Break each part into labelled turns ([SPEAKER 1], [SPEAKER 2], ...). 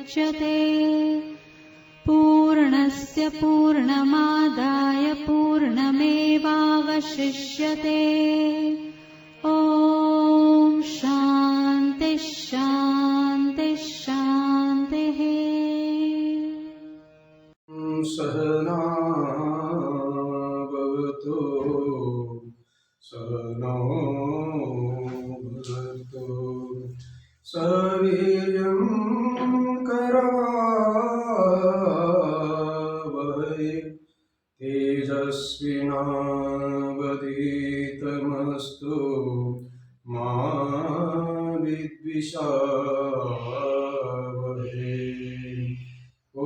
[SPEAKER 1] मुच्यते। पूर्णस्य पूर्णमादाय पूर्णमेवावशिष्यते। ॐ शान्ति शान्ति शान्तिः।
[SPEAKER 2] सहना भवतु सहनौ भुनक्तु सवीर्यं करवावहै तेजस्विनावधीतमस्तु मा विद्विषावहै।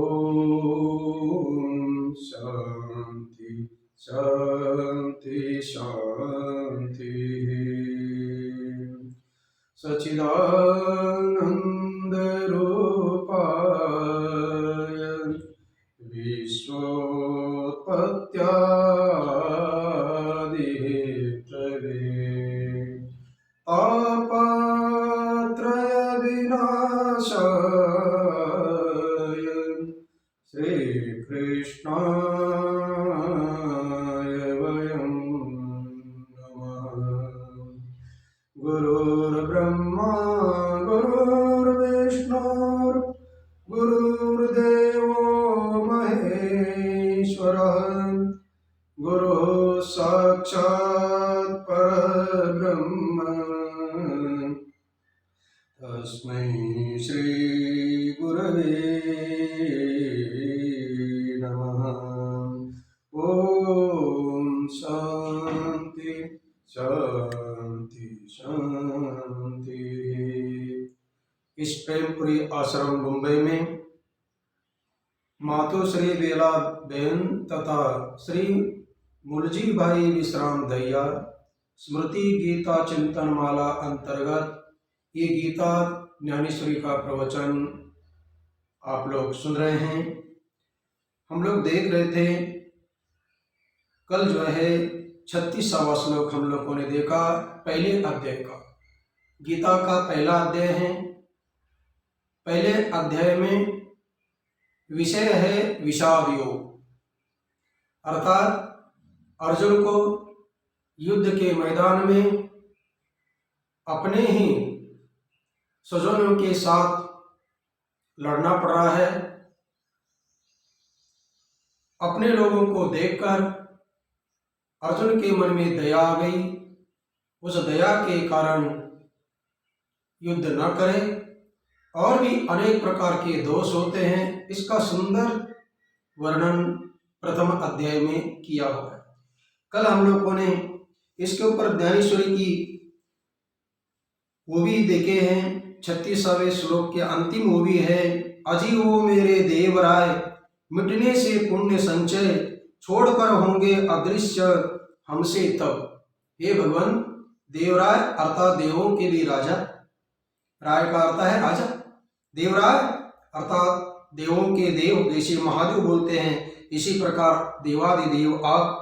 [SPEAKER 2] ओम शांति शांति शांति। सच्चिदानंद रूपाय विश्वोत्पत्त्यादिहेतवे तापत्रय विनाशाय श्री कृष्णाय वयं नमः। गुरुर्ब्रह्मा गुरुर्विष्णुर् गुरुर्देवो महेश्वरः गुरुः साक्षात् परब्रह्म तस्मै श्री गुरवे नमः। ओम शांति शांति शांति। इस प्रेमपुरी आश्रम मुंबई में मातोश्री बेला बहन तथा श्री मुलजी भाई विश्राम दैया स्मृति गीता चिंतन माला अंतर्गत ये गीता ज्ञानेश्वरी का प्रवचन आप लोग सुन रहे हैं। हम लोग देख रहे थे कल जो है 36वां श्लोक हम लोगों ने देखा पहले अध्याय का। गीता का पहला अध्याय है। पहले अध्याय में विषय है विषाद योग, अर्थात अर्जुन को युद्ध के मैदान में अपने ही स्वजनों के साथ लड़ना पड़ रहा है। अपने लोगों को देखकर अर्जुन के मन में दया आ गई। उस दया के कारण युद्ध न करे। और भी अनेक प्रकार के दोष होते हैं। इसका सुंदर वर्णन प्रथम अध्याय में किया हुआ है। कल हम लोगों ने इसके ऊपर ज्ञानेश्वरी की वो भी देखे हैं। 36वें श्लोक के अंतिम वो भी है, अजी वो मेरे देवराय मिटने से पुण्य संचय छोड़कर होंगे अदृश्य हमसे तब। हे भगवान, देवराय अर्थात देवों के भी राजा, राय का अर्थ है राजा, देवराय अर्थात देवों के देव, जैसे महादेव बोलते हैं इसी प्रकार देवादिदेव आप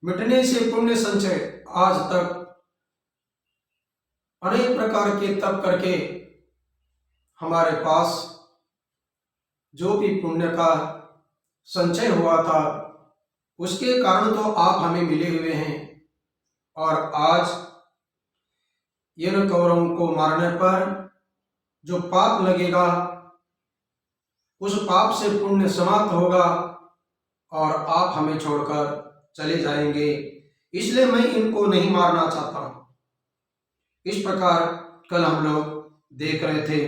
[SPEAKER 2] मिटने से पुण्य संचय आज तक अनेक प्रकार के तप करके हमारे पास जो भी पुण्य का संचय हुआ था उसके कारण तो आप हमें मिले हुए हैं। और आज इन कौरवों को मारने पर जो पाप लगेगा उस पाप से पुण्य समाप्त होगा और आप हमें छोड़कर चले जाएंगे। इसलिए मैं इनको नहीं मारना चाहता। इस प्रकार कल हम लोग देख रहे थे।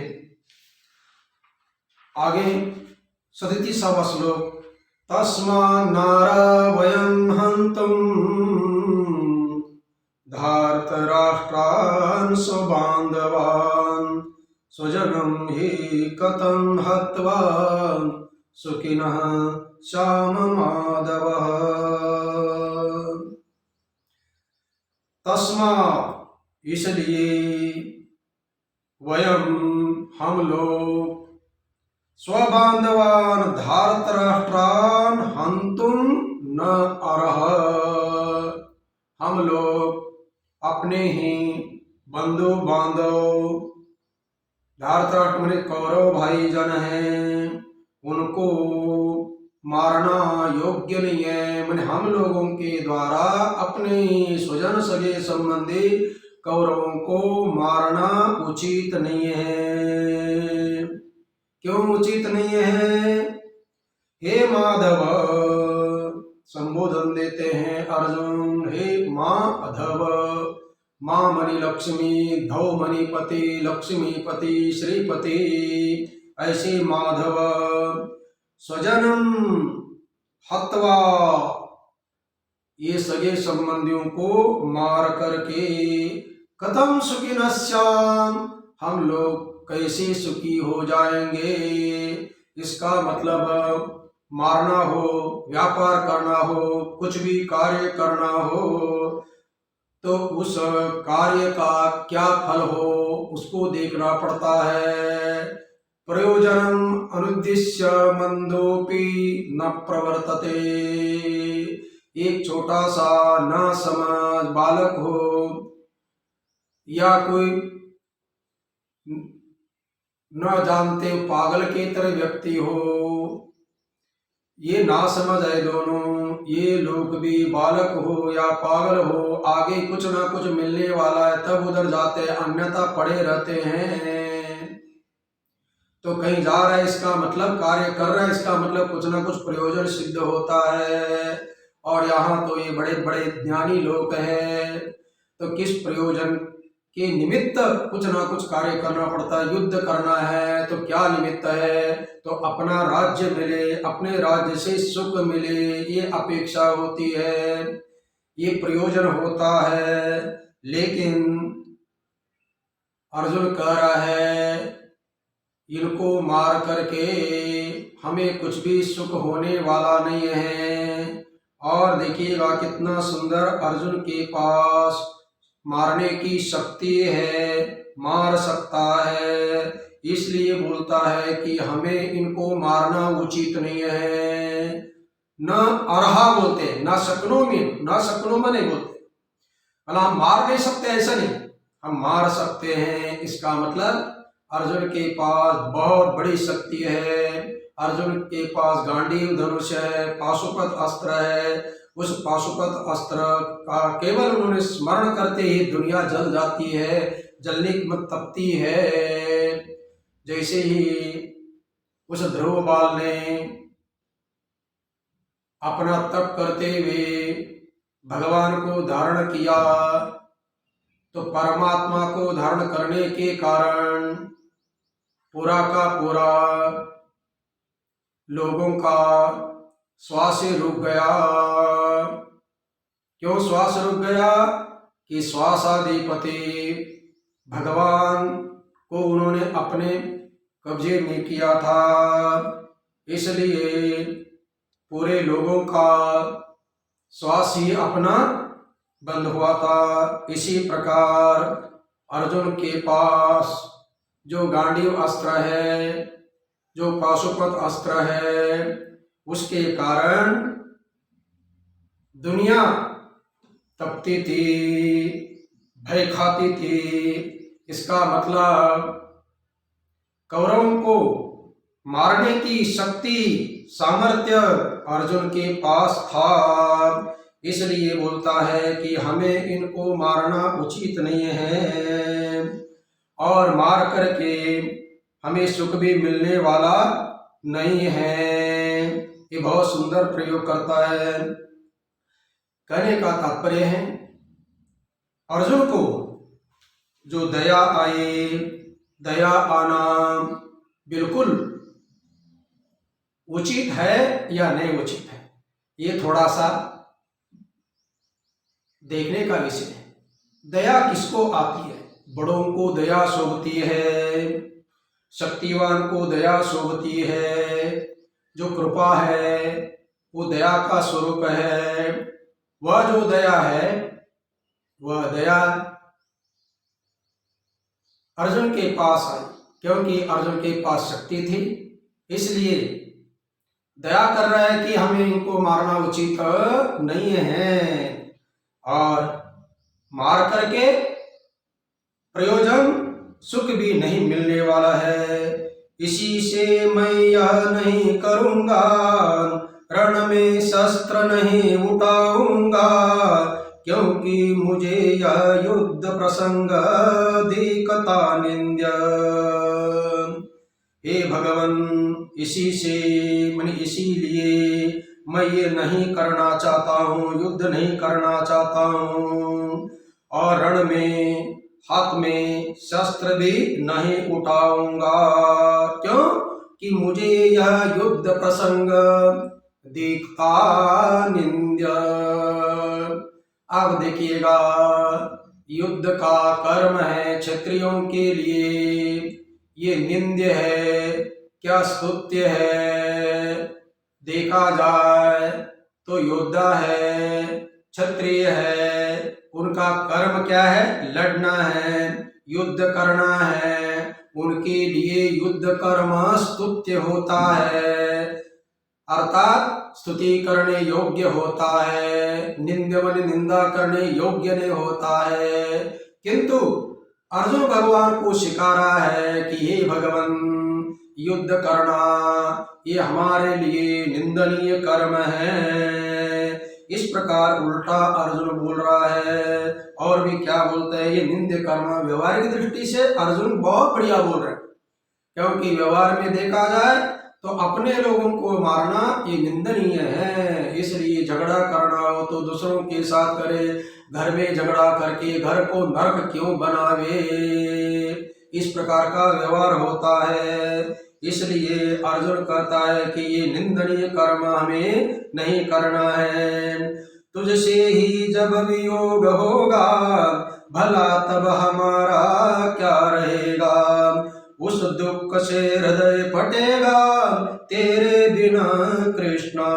[SPEAKER 2] आगे 37वां श्लोक, तस्मात् नारावयं हन्तुं धार्तराष्ट्रान् स्वबान्धवान् स्वजनं हि कथं हत्वा सुखिनः श्याममाधवः। तस्मात् इसलिए वयम हम लोग स्वबांधवान धार्तराष्ट्रान हंतुम न अर्ह, हम लोग अपने ही बंधु बांधव धार्तराष्ट्र माने कौरव भाई जन हैं, उनको मारना योग्य नहीं है। माने हम लोगों के द्वारा अपने स्वजन सगे संबंधी कौरवों को मारना उचित नहीं है। क्यों उचित नहीं है? हे माधव, संबोधन देते हैं अर्जुन, हे माधव, माँ मणि लक्ष्मी, धौ मणिपति, लक्ष्मीपति, श्रीपति, ऐसे माधव स्वजनम हत्वा, ये सगे संबंधियों को मार करके कथम सुखिनः स्याम, हम लोग कैसे सुखी हो जाएंगे। इसका मतलब मारना हो, व्यापार करना हो, कुछ भी कार्य करना हो, तो उस कार्य का क्या फल हो उसको देखना पड़ता है। प्रयोजनम अनुद्दिश्य मंदोपि न प्रवर्तते, एक छोटा सा ना समझ बालक हो या कोई न जानते पागल के तरह व्यक्ति हो, ये ना समझ है दोनों, ये लोग भी बालक हो या पागल हो, आगे कुछ ना कुछ मिलने वाला है तब उधर जाते हैं, अन्यथा पड़े रहते हैं। तो कहीं जा रहा है इसका मतलब कार्य कर रहा है, इसका मतलब कुछ ना कुछ प्रयोजन सिद्ध होता है। और यहाँ तो ये बड़े बड़े ज्ञानी लोग हैं, तो किस प्रयोजन के निमित्त कुछ ना कुछ कार्य करना पड़ता है। युद्ध करना है तो क्या निमित्त है? तो अपना राज्य मिले, अपने राज्य से सुख मिले, ये अपेक्षा होती है, ये प्रयोजन होता है। लेकिन अर्जुन कह रहा है इनको मार करके हमें कुछ भी सुख होने वाला नहीं है। और देखिएगा कितना सुंदर अर्जुन के पास मारने की शक्ति है, मार सकता है, इसलिए बोलता है कि हमें इनको मारना उचित नहीं है। न अर्हा बोलते हैं, न शक्नो में, न शक्नो में नहीं बोलते, मतलब हम मार नहीं सकते ऐसा नहीं, हम मार सकते हैं। इसका मतलब अर्जुन के पास बहुत बड़ी शक्ति है। अर्जुन के पास गांडीव धनुष है, पाशुपत अस्त्र है, उस पाशुपत अस्त्र का केवल उन्होंने स्मरण करते ही दुनिया जल जाती है, जलने मत तपती है। जैसे ही उस ध्रुव बाल ने अपना तप करते हुए भगवान को धारण किया, तो परमात्मा को धारण करने के कारण पूरा का पूरा लोगों का श्वास रुक गया। क्यों श्वास रुक गया? कि श्वासाधिपति भगवान को उन्होंने अपने कब्जे में किया था, इसलिए पूरे लोगों का श्वास ही अपना बंद हुआ था। इसी प्रकार अर्जुन के पास जो गांडीव अस्त्र है, जो पाशुपत अस्त्र है, उसके कारण दुनिया तपती थी, भय खाती थी। इसका मतलब कौरवों को मारने की शक्ति, सामर्थ्य अर्जुन के पास था, इसलिए बोलता है कि हमें इनको मारना उचित नहीं है और मार करके हमें सुख भी मिलने वाला नहीं है। ये बहुत सुंदर प्रयोग करता है। कहने का तात्पर्य है अर्जुन को जो दया आए, दया आना बिल्कुल उचित है या नहीं उचित है, ये थोड़ा सा देखने का विषय है। दया किसको आती है? बड़ों को दया शोभती है, शक्तिवान को दया शोभती है, जो कृपा है वो दया का स्वरूप है। वह जो दया है वह दया अर्जुन के पास आई, क्योंकि अर्जुन के पास शक्ति थी, इसलिए दया कर रहा है कि हमें इनको मारना उचित नहीं है और मार करके प्रयोजन सुख भी नहीं मिलने वाला है। इसी से मैं यह नहीं करूँगा, रण में शस्त्र नहीं उठाऊंगा, क्योंकि मुझे यह युद्ध प्रसंग दिखता निंद्य। हे भगवान, इसी से मैंने इसीलिए मैं ये नहीं करना चाहता हूँ, युद्ध नहीं करना चाहता हूँ, और रण में हाथ में शस्त्र भी नहीं उठाऊंगा, क्यों कि मुझे यह युद्ध प्रसंग दिखता निंद्य। अब देखिएगा, युद्ध का कर्म है क्षत्रियों के लिए, ये निंद्य है क्या स्तुत्य है? देखा जाए तो योद्धा है, क्षत्रिय है, उनका कर्म क्या है? लड़ना है, युद्ध करना है, उनके लिए युद्ध कर्म स्तुत्य होता है, अर्थात स्तुति करने योग्य होता है, निंद्यवन निंदा करने योग्य नहीं होता है। किंतु अर्जुन भगवान को सिखा रहा है कि हे भगवान, युद्ध करना ये हमारे लिए निंदनीय कर्म है। इस प्रकार उल्टा अर्जुन बोल रहा है। और भी क्या बोलते हैं, ये निंद्य कर्म। व्यवहारिक दृष्टि से अर्जुन बहुत बढ़िया बोल रहे हैं, क्योंकि व्यवहार में देखा जाए तो अपने लोगों को मारना ये निंदनीय है। इसलिए झगड़ा करना हो तो दूसरों के साथ करे, घर में झगड़ा करके घर को नरक क्यों बनावे, इस प्रकार का व्यवहार होता है। इसलिए अर्जुन कहता है कि ये निंदनीय कर्म हमें नहीं करना है। तुझसे ही जब वियोग होगा, भला तब हमारा क्या रहेगा, उस दुख से हृदय फटेगा तेरे बिना कृष्णा।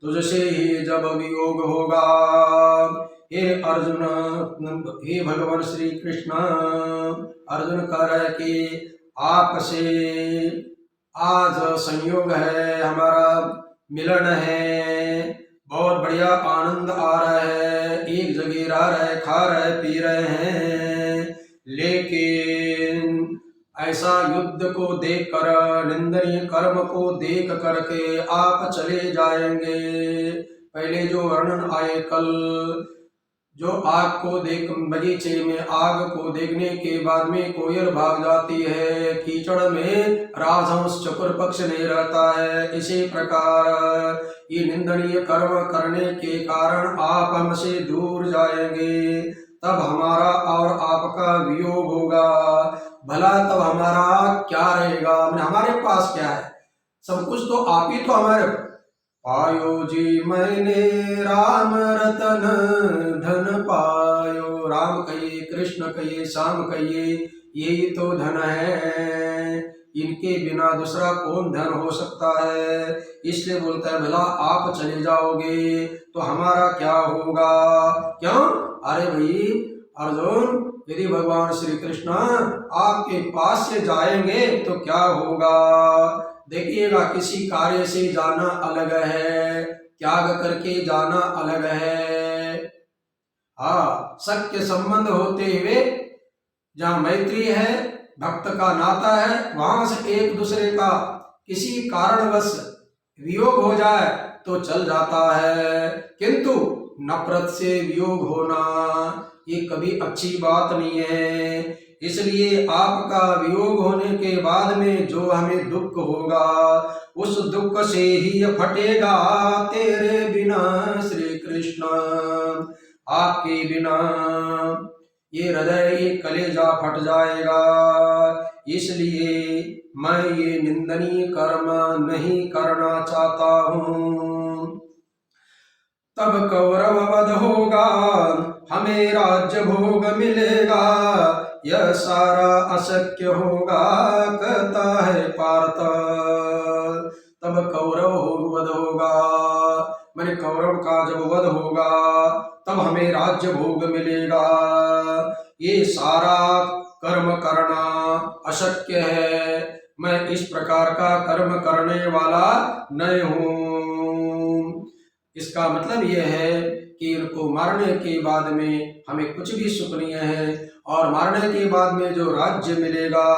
[SPEAKER 2] तुझसे ही जब वियोग होगा, हे अर्जुन, हे भगवान श्री कृष्ण, अर्जुन कह रहे कि आपसे आज संयोग है, हमारा मिलन है, बहुत बढ़िया आनंद आ रहा है, एक जगह रह रहे, खा रहे, पी रहे हैं, लेकिन ऐसा युद्ध को देखकर, निंदनीय कर्म को देख करके आप चले जाएंगे। पहले जो वर्णन आए कल, जो आग को देख, बगीचे में आग को देखने के बाद में कोयल भाग जाती है, कीचड़ में राजहंस चतुर पक्ष नहीं रहता है, इसी प्रकार ये निंदनीय कर्म करने के कारण आप हमसे दूर जाएंगे, तब हमारा और आपका वियोग होगा। भला तब हमारा क्या रहेगा, हमारे पास क्या है, सब कुछ तो आप ही तो हमारे। पायो जी मैंने राम रतन धन पायो, राम कहिए, कृष्ण कहिए, श्याम कहिए, यही तो धन है, इनके बिना दूसरा कौन धन हो सकता है। इसलिए बोलता है भला आप चले जाओगे तो हमारा क्या होगा। क्यों? अरे भाई अर्जुन, यदि भगवान श्री कृष्ण आपके पास से जाएंगे तो क्या होगा। देखिएगा, किसी कार्य से जाना अलग है, त्याग करके जाना अलग है। हाँ, सख्य संबंध होते हुए जहाँ मैत्री है, भक्त का नाता है, वहां से एक दूसरे का किसी कारणवश वियोग हो जाए तो चल जाता है, किंतु नफरत से वियोग होना ये कभी अच्छी बात नहीं है। इसलिए आपका वियोग होने के बाद में जो हमें दुख होगा, उस दुख से ही फटेगा तेरे बिना श्री कृष्ण, आपके बिना ये हृदय, ये कलेजा फट जाएगा। इसलिए मैं ये निंदनीय कर्म नहीं करना चाहता हूँ। तब कौरव वध होगा, हमें राज्य भोग मिलेगा, यह सारा अशक्य होगा, कहता है पार्थ। तब कौरव वध होगा, मैंने कौरव का जब वध होगा तब हमें राज्य भोग मिलेगा, ये सारा कर्म करना अशक्य है, मैं इस प्रकार का कर्म करने वाला नहीं हूँ। इसका मतलब यह है कि इनको मरने के बाद में हमें कुछ भी सुख नहीं है, और मरने के बाद में जो राज्य मिलेगा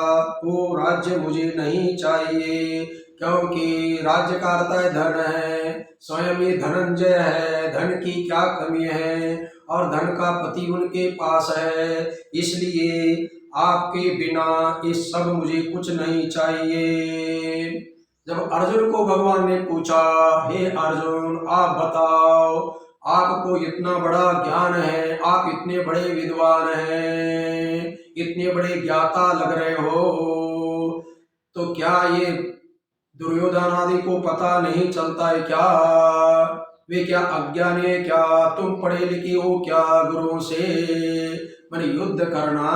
[SPEAKER 2] वो राज्य मुझे नहीं चाहिए, क्योंकि राज्य का अर्थ है धन है, स्वयं ही धनंजय है, धन की क्या कमी है, और धन का पति उनके पास है, इसलिए आपके बिना ये सब मुझे कुछ नहीं चाहिए। जब अर्जुन को भगवान ने पूछा, हे अर्जुन आप बताओ, आपको इतना बड़ा ज्ञान है, आप इतने बड़े विद्वान हैं, इतने बड़े ज्ञाता लग रहे हो, तो क्या ये दुर्योधन आदि को पता नहीं चलता है क्या? वे क्या अज्ञानी है क्या? तुम पढ़े लिखे हो क्या गुरुओं से? मैंने युद्ध करना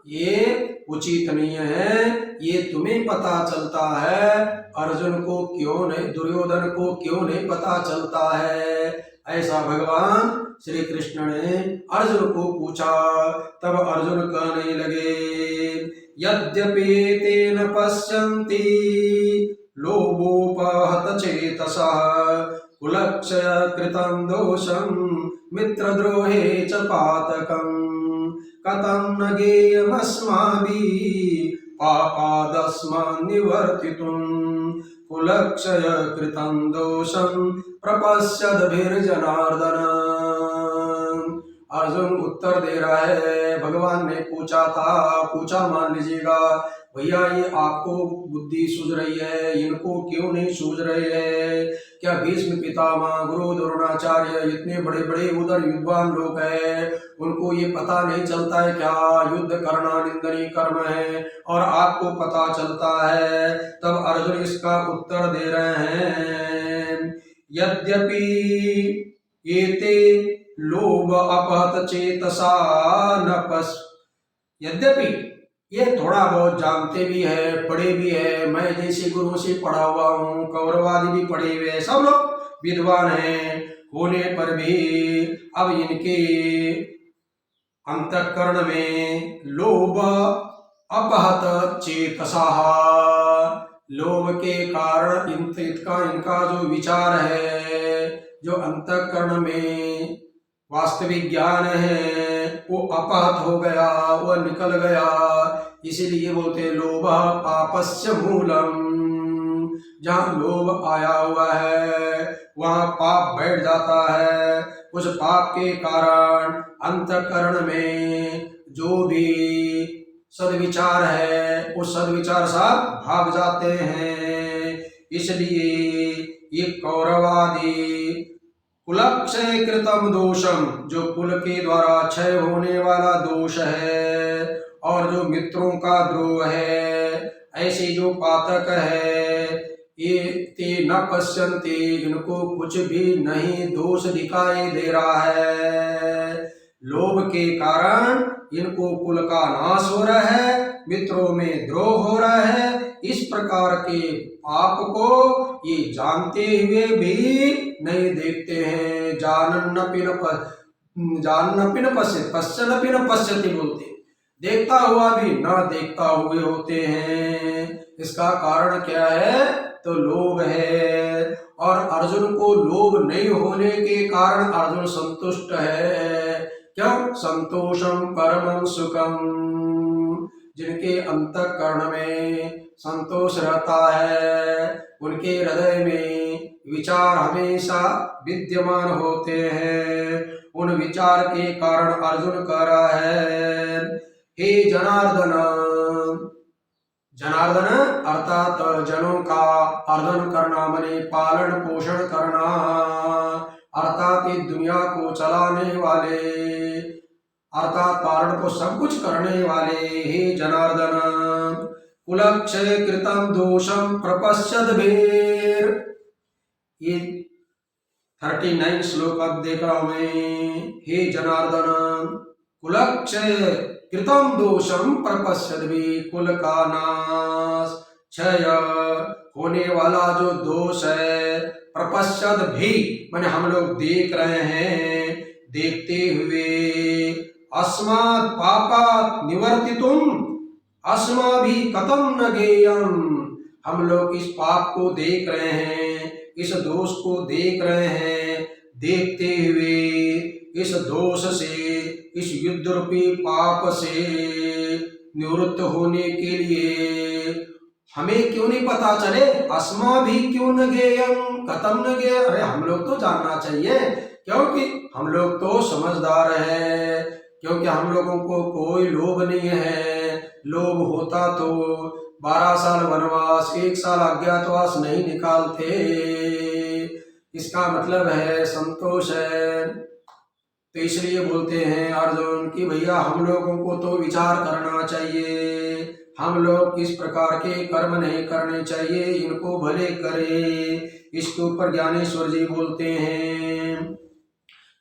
[SPEAKER 2] ये उचित नहीं है, ये तुम्हें पता चलता है, अर्जुन को क्यों नहीं, दुर्योधन को क्यों नहीं पता चलता है? ऐसा भगवान श्री कृष्ण ने अर्जुन को पूछा। तब अर्जुन कहने लगे, यद्यपि तेन पश्यन्ति लोभोपहत चेतसः कुलक्षय कृतं दोषं मित्रद्रोहे च पातकम् कथं न गेयमस्माभिः पापादस्मान् निवर्तितुम् कुलक्षय कृतं दोषं प्रपश्यद्भिर्जनार्दन। अर्जुन उत्तर दे रहा है, भगवान ने पूछा मान लीजिएगा, भैया ये आपको बुद्धि सूझ रही है, इनको क्यों नहीं सूझ रही है? क्या भीष्म पितामह, गुरु द्रोणाचार्य इतने बड़े बड़े उधर विद्वान लोग हैं, उनको ये पता नहीं चलता है क्या युद्ध करना निंदनीय कर्म है, और आपको पता चलता है? तब अर्जुन इसका उत्तर दे रहे हैं, यद्यपि एते लोभ अपहत चेतसा न पश, यद्यपि ये थोड़ा बहुत जानते भी है, पढ़े भी है, मैं जैसे गुरु से पढ़ा हुआ हूँ, कौरवादि भी पढ़े हुए, सब लोग विद्वान हैं, होने पर भी अब इनके अंतःकरण में लोभ अपहत चेतसा, लोभ के कारण इनका जो विचार है, जो अंतःकरण में वास्तविक ज्ञान है, वो अपहत हो गया, वो निकल गया, इसीलिए बोलते लोभ पापस्य मूलम। जहाँ लोभ आया हुआ है वहाँ पाप बैठ जाता है, उस पाप के कारण अंतःकरण में जो भी सद्विचार है वो सद्विचार सब भाग जाते हैं। इसलिए ये कौरवादि कुलक्षय कृतम दोषम, जो कुल के द्वारा क्षय होने वाला दोष है, और जो मित्रों का द्रोह है, ऐसे जो पातक है, ये ते न पश्यन्ति, इनको कुछ भी नहीं दोष दिखाई दे रहा है। लोभ के कारण इनको कुल का नाश हो रहा है, मित्रों में द्रोह हो रहा है, इस प्रकार के पाप को ये जानते हुए भी नहीं देखते हैं। जानन्नपि न पश्यन्नपि न पश्यति बोलते, देखता हुआ भी न देखता हुए होते हैं। इसका कारण क्या है? तो लोभ है, और अर्जुन को लोभ नहीं होने के कारण अर्जुन संतुष्ट है। क्यों? संतोषम परमं सुखम, जिनके अंतःकरण में संतोष रहता है, उनके हृदय में विचार हमेशा विद्यमान होते हैं। उन विचार के कारण अर्जुन कह रहा है, हे जनार्दन, जनार्दन अर्थात जनों का अर्धन करना, माने पालन पोषण करना, अर्थात इस दुनिया को चलाने वाले, अर्थात पालन को सब कुछ करने वाले, हे जनार्दन कुलक्षय कृतं दोषं प्रपश्यद्भिर्। ये 39 श्लोक अब देख रहा हूं मैं। हे जनार्दन कुलक्षय कृतं दोषं प्रपश्यद्भिः, कुल का नाश क्षय होने वाला जो दोष है, प्रपश्यद्भिः माने हम लोग देख रहे हैं, देखते हुए, अस्मात् पापात् निवर्तितुम् अस्माभिः कथं न गेयम्, हम लोग इस पाप को देख रहे हैं, इस दोष को देख रहे हैं, देखते हुए इस दोष से, इस युद्ध रूपी पाप से निवृत्त होने के लिए हमें क्यों नहीं पता चले? अस्मा भी क्यों न गेयम कतम न गे, अरे हम लोग तो जानना चाहिए, क्योंकि हम लोग तो समझदार है, क्योंकि हम लोगों को कोई लोभ नहीं है। लोभ होता तो 12 साल वनवास, 1 साल अज्ञातवास नहीं निकालते। इसका मतलब है संतोष है। तो इसलिए बोलते हैं अर्जुन कि भैया हम लोगों को तो विचार करना चाहिए, हम लोग किस प्रकार के कर्म नहीं करने चाहिए, इनको भले करे। इसके ऊपर ज्ञानेश्वर जी बोलते हैं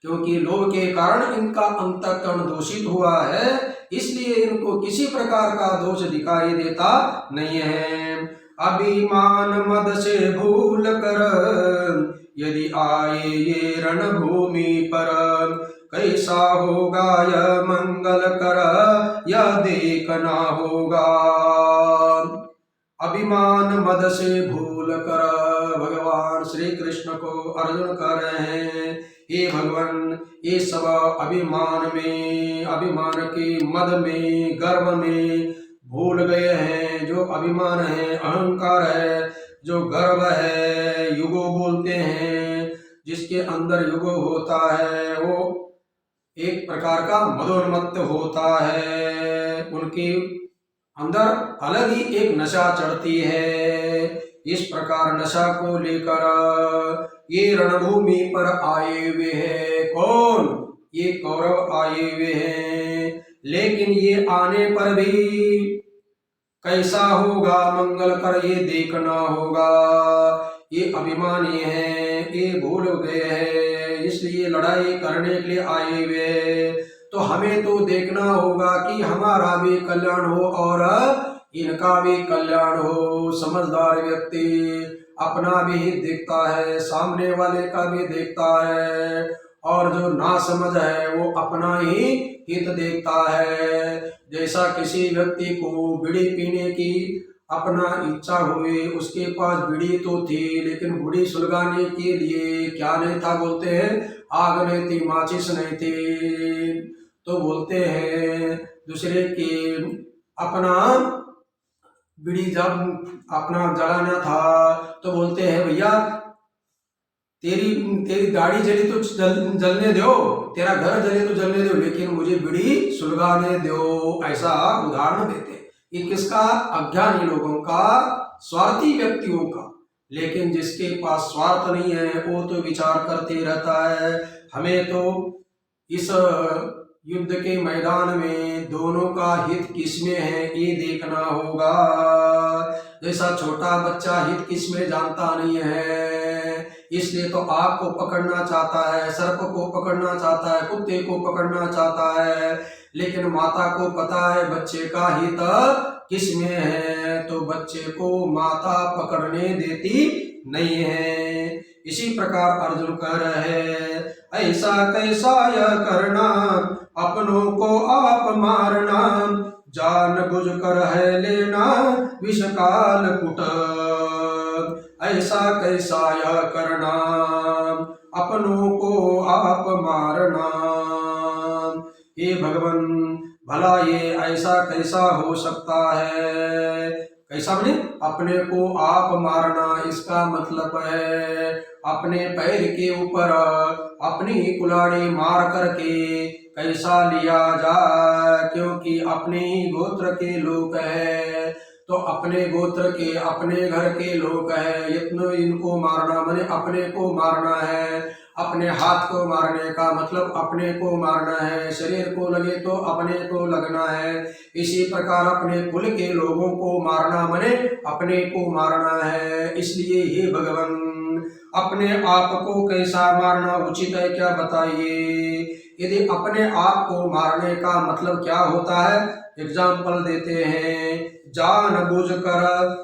[SPEAKER 2] क्योंकि लोभ के कारण इनका अंतःकरण दूषित हुआ है, इसलिए इनको किसी प्रकार का दोष दिखाई देता नहीं है। अभिमान मद से भूल कर यदि आए ये रणभूमि पर, कैसा होगा यह मंगल कर, यह देखना होगा। अभिमान मद से भूल कर भगवान श्री कृष्ण को अर्जुन कह रहे हैं, हे भगवान ये सब अभिमान में, अभिमान के मद में, गर्व में भूल गए हैं। जो अभिमान है, अहंकार है, जो गर्व है, युगो बोलते हैं, जिसके अंदर युगो होता है वो एक प्रकार का मदोन्मत्त होता है, उनके अंदर अलग ही एक नशा चढ़ती है। इस प्रकार नशा को लेकर ये रणभूमि पर आए हुए हैं। कौन? ये कौरव आए हुए हैं, लेकिन ये आने पर भी कैसा होगा मंगल कर ये देखना होगा। ये अभिमानी है, ये भूल गए हैं, इसलिए लड़ाई करने के लिए आए हुए। तो हमें तो देखना होगा कि हमारा भी कल्याण हो और इनका भी कल्याण हो। समझदार व्यक्ति अपना भी हित देखता है, सामने वाले का भी देखता है, और जो ना समझ है वो अपना ही हित देखता है। जैसा किसी व्यक्ति को बीड़ी पीने की अपना इच्छा हुई, उसके पास बीड़ी तो थी, लेकिन बीड़ी सुलगाने के लिए क्या नहीं था? बोलते हैं आग नहीं थी, माचिस नहीं थी। तो बोलते हैं दूसरे के अपना बीड़ी जब अपना जलाना था तो बोलते हैं भैया तेरी गाड़ी जली तो जलने दो, तेरा घर जले तो जलने दो, लेकिन मुझे बीड़ी सुलगाने दो। ऐसा उदाहरण देते हैं। ये किसका? अज्ञानी लोगों का, स्वार्थी व्यक्तियों का। लेकिन जिसके पास स्वार्थ नहीं है वो तो विचार करते रहता है। हमें तो इस युद्ध के मैदान में दोनों का हित किसमें है ये देखना होगा। जैसा छोटा बच्चा हित किसमें जानता नहीं है, इसलिए तो आग को पकड़ना चाहता है, सर्प को पकड़ना चाहता है, कुत्ते को पकड़ना चाहता है, लेकिन माता को पता है बच्चे का हित किसमें है, तो बच्चे को माता पकड़ने देती नहीं है। इसी प्रकार अर्जुन कह रहे हैं ऐसा कैसा यह करना, अपनों को आप मारना, जान बुझ कर है लेना विषकाल कुट। ऐसा कैसा यह करना, अपनों को आप मारना। हे भगवान भला ये ऐसा कैसा हो सकता है? कैसा बने? अपने को आप मारना, इसका मतलब है अपने पैर के ऊपर अपनी कुल्हाड़ी मार करके कैसा लिया जाए, क्योंकि अपने ही गोत्र के लोग हैं, तो अपने गोत्र के, अपने घर के लोग हैं, इतने इनको मारना माने अपने को मारना है। अपने हाथ को मारने का मतलब अपने को मारना है, शरीर को लगे तो अपने को लगना है। इसी प्रकार अपने कुल के लोगों को मारना माने अपने को मारना है। इसलिए हे भगवान अपने आप को कैसा मारना उचित है क्या बताइए? यदि अपने आप को मारने का मतलब क्या होता है? एग्जाम्पल देते हैं, जान बुझ कर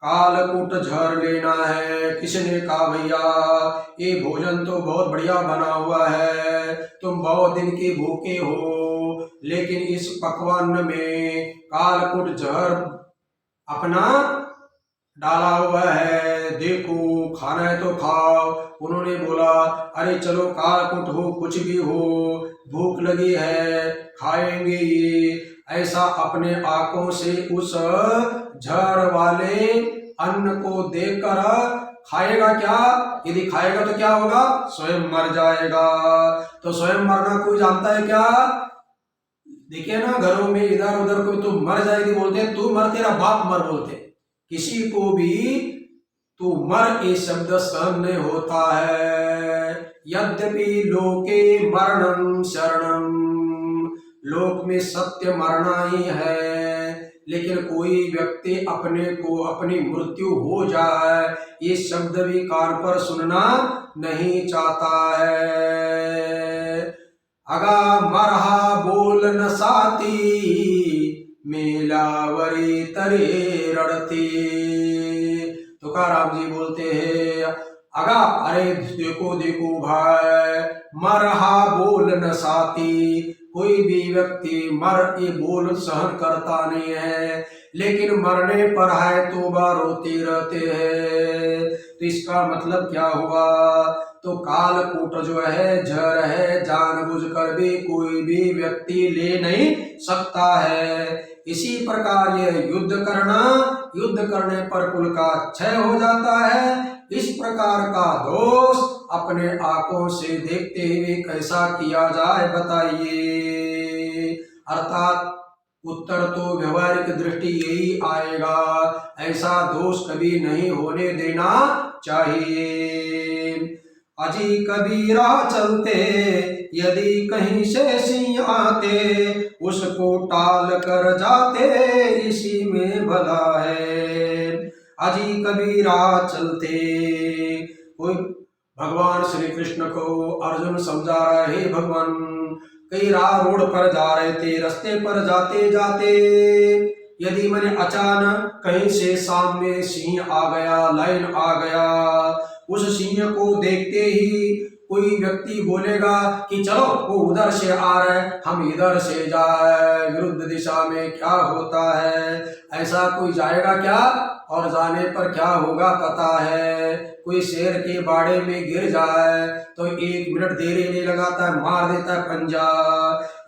[SPEAKER 2] कालकूट झर लेना है। किसने कहा भैया ये भोजन तो बहुत बढ़िया बना हुआ है, तुम बहुत दिन के भूखे हो, लेकिन इस पकवान में कालकूट झर अपना डाला हुआ है, है, देखो खाना है तो खाओ। उन्होंने बोला अरे चलो कालकुट हो, कुछ भी हो, भूख लगी है, खाएंगे ये। ऐसा अपने आंखों से उस झाड़ वाले अन्न को देखकर खाएगा क्या? यदि खाएगा तो क्या होगा? स्वयं मर जाएगा। तो स्वयं मरना कोई जानता है क्या? देखिए ना, घरों में इधर उधर कोई तो मर जाएगी बोलते हैं, तू मर, तेरा बाप मर बोलते हैं। किसी को भी तू मर ये शब्द सहन नहीं होता है। यद्यपि लोके मरणं शरणं, लोक में सत्य मरना ही है, लेकिन कोई व्यक्ति अपने को अपनी मृत्यु हो जाए ये शब्द भी कान पर सुनना नहीं चाहता है। अगा मरहा बोल न साती, मेलावरी तरे रड़ती। तुकाराम जी बोलते हैं अगा, अरे देखो देखो भाई, मरहा बोल न साती, कोई भी व्यक्ति मर ये बोल सहन करता नहीं है, लेकिन मरने पर है तोबा रोते रहते हैं। तो इसका मतलब क्या हुआ? तो कालकूट जो है जहर है, जानबूझकर भी कोई भी व्यक्ति ले नहीं सकता है। इसी प्रकार ये युद्ध करना, युद्ध करने पर कुल का क्षय हो जाता है। इस प्रकार का दोष अपने आंखों से देखते हुए कैसा किया जाए बताइए। अर्थात उत्तर तो व्यवहारिक दृष्टि यही आएगा, ऐसा दोष कभी नहीं होने देना चाहिए। अजी कबीरा चलते यदि कहीं से सिंह आते, उसको टाल कर जाते इसी में भला है। अजी कबीरा चलते, कोई भगवान श्री कृष्ण को अर्जुन समझा रहे, भगवान कई राह रोड पर जा रहे थे, रास्ते पर जाते जाते यदि मैंने अचानक कहीं से सामने सिंह आ गया, लाइन आ गया, उस सिंह को देखते ही कोई व्यक्ति बोलेगा कि चलो वो उधर से आ रहा है, हम इधर से जाए, विरुद्ध दिशा में क्या होता है? ऐसा कोई जाएगा क्या? और जाने पर क्या होगा पता है? कोई शेर के बाड़े में गिर जाए तो 1 मिनट देरी नहीं लगाता है, मार देता है पंजा।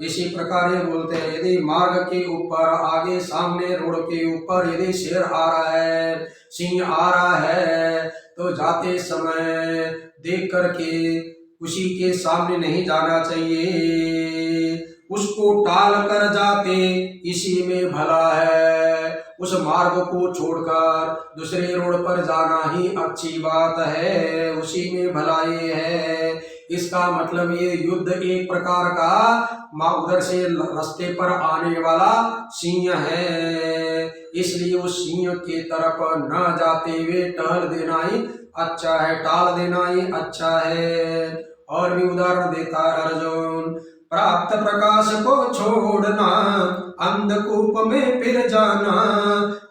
[SPEAKER 2] इसी प्रकार ये बोलते हैं, यदि मार्ग के ऊपर आगे सामने रोड के ऊपर यदि शेर आ रहा है, सिंह आ रहा है, तो जाते समय देख करके उसी के सामने नहीं जाना चाहिए, उसको टाल कर जाते इसी में भला है। उस मार्ग को छोड़कर दूसरे रोड पर जाना ही अच्छी बात है, उसी में भलाई है। इसका मतलब ये युद्ध एक प्रकार का उधर से रास्ते पर आने वाला सिंह है, इसलिए उस सिंह के तरफ न जाते हुए टहल देना ही अच्छा है, टाल देना ही अच्छा है। और भी उदाहरण देता है अर्जुन, प्राप्त प्रकाश को छोड़ना, अंधकूप में फिर जाना,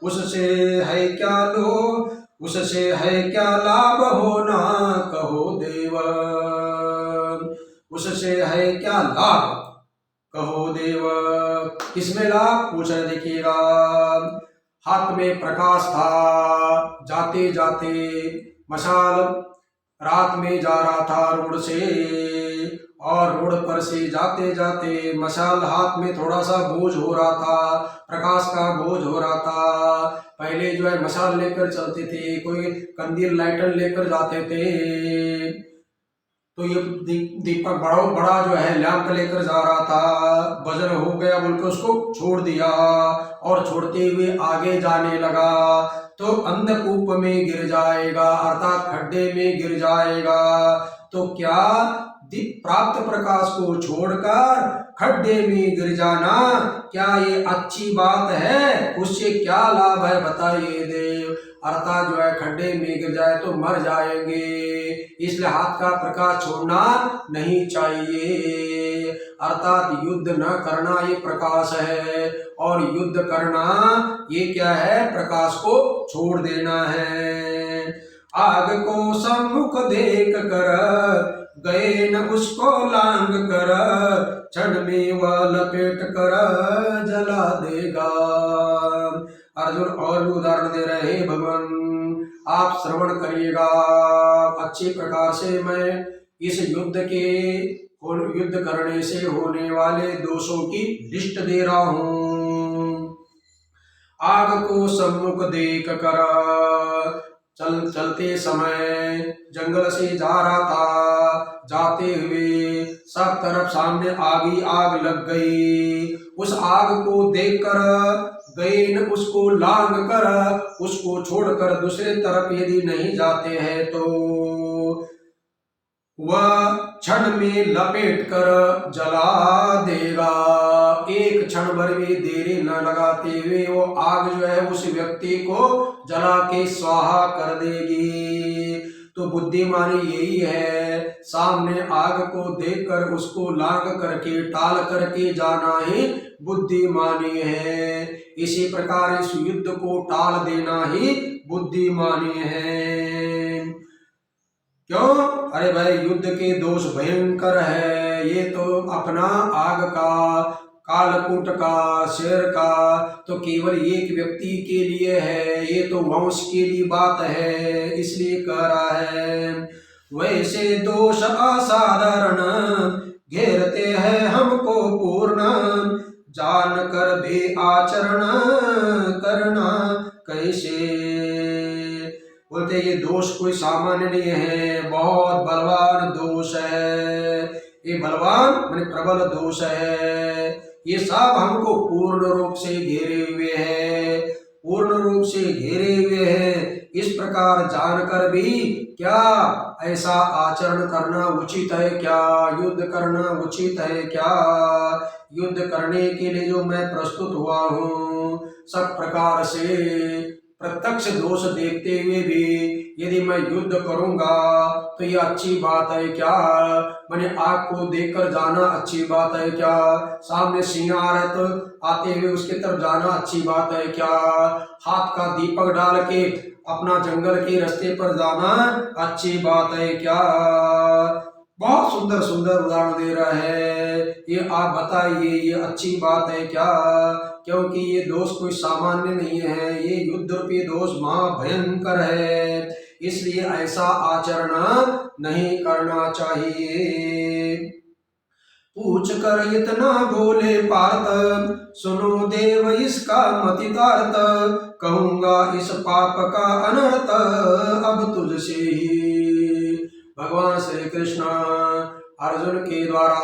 [SPEAKER 2] उससे है क्या लो, उससे है क्या लाभ होना, कहो देव, उससे है क्या लाभ, कहो देव। किसमें लाभ पूछ रहे? देखिएगा, हाथ में प्रकाश था, जाते जाते मशाल रात में जा रहा था रोड से, और रोड पर से जाते जाते मशाल हाथ में थोड़ा सा बोझ हो रहा था, प्रकाश का बोझ हो रहा था। पहले जो है मशाल लेकर चलते थे, कोई कंदील लाइटर लेकर जाते थे, तो ये दीपक बड़ा जो है लैंप लेकर जा रहा था, वजन हो गया बोलकर उसको छोड़ दिया और छोड़ते हुए आगे जाने लगा, तो अंधकूप में गिर जाएगा, अर्थात खड्डे में गिर जाएगा। तो क्या प्राप्त प्रकाश को छोड़कर खड्डे में गिर जाना, क्या ये अच्छी बात है? उससे क्या लाभ है बताइए देव? अर्थात जो है खड्डे में गिर जाए तो मर जाएंगे, इसलिए हाथ का प्रकाश छोड़ना नहीं चाहिए। अर्थात युद्ध न करना ये प्रकाश है, और युद्ध करना ये क्या है? प्रकाश को छोड़ देना है। आग को सम्मुख देख कर गए न उसको लांग कर, क्षण में वह लपेट कर जला देगा। अर्जुन और भी उदाहरण दे रहे हैं, भगवान आप श्रवण करिएगा अच्छे प्रकार से। मैं इस युद्ध करने से होने वाले दोषों की लिस्ट दे रहा हूँ। आग को सम्मुख देख कर चलते समय जंगल से जा रहा था, जाते हुए सब तरफ सामने आग ही आग लग गई। उस आग को देखकर गए न उसको लांग कर, उसको छोड़कर दूसरे तरफ यदि नहीं जाते हैं तो वह क्षण में लपेट कर जला देगा। एक क्षण भर भी देरी न लगाते हुए वो आग जो है उस व्यक्ति को जला के स्वाहा कर देगी। तो बुद्धिमानी यही है, सामने आग को देखकर उसको लांग करके टाल करके जाना ही बुद्धिमानी है। इसी प्रकार इस युद्ध को टाल देना ही बुद्धिमानी है। क्यों? अरे भाई युद्ध के दोष भयंकर है। ये तो अपना आग का, कालकूट का, शेर का तो केवल एक व्यक्ति के लिए है, ये तो वंश के लिए बात है, इसलिए कह रहा है। वैसे दोष असाधारण घेरते हैं हमको पूर्ण, जान कर भी आचरण करना कैसे। बोलते ये दोष कोई सामान्य नहीं है, बहुत बलवान दोष है। ये बलवान माने प्रबल दोष है। ये सब हमको पूर्ण रूप से घेरे हुए है, पूर्ण रूप से घेरे हुए हैं। इस प्रकार जानकर भी क्या ऐसा आचरण करना उचित है क्या? युद्ध करना उचित है क्या? युद्ध करने के लिए जो मैं प्रस्तुत हुआ हूँ, सब प्रकार से प्रत्यक्ष दोष देखते हुए भी यदि मैं युद्ध करूंगा तो ये अच्छी बात है क्या? मैंने आग को देखकर जाना अच्छी बात है क्या? सामने सिंह आ रहे तो आते हुए उसके तरफ जाना अच्छी बात है क्या? हाथ का दीपक डाल के अपना जंगल के रास्ते पर जाना अच्छी बात है क्या? बहुत सुंदर सुंदर उदाहरण दे रहा है। ये आप बताइए ये अच्छी बात है क्या? क्योंकि ये दोष कोई सामान्य नहीं है, ये युद्ध रूपी दोष महाभयंकर है, इसलिए ऐसा आचरण नहीं करना चाहिए। पूछ कर इतना बोले पार्थ, सुनो देव इसका मतितार्थ, कहूंगा इस पाप का अनर्थ अब तुझसे ही। भगवान श्री कृष्ण अर्जुन के द्वारा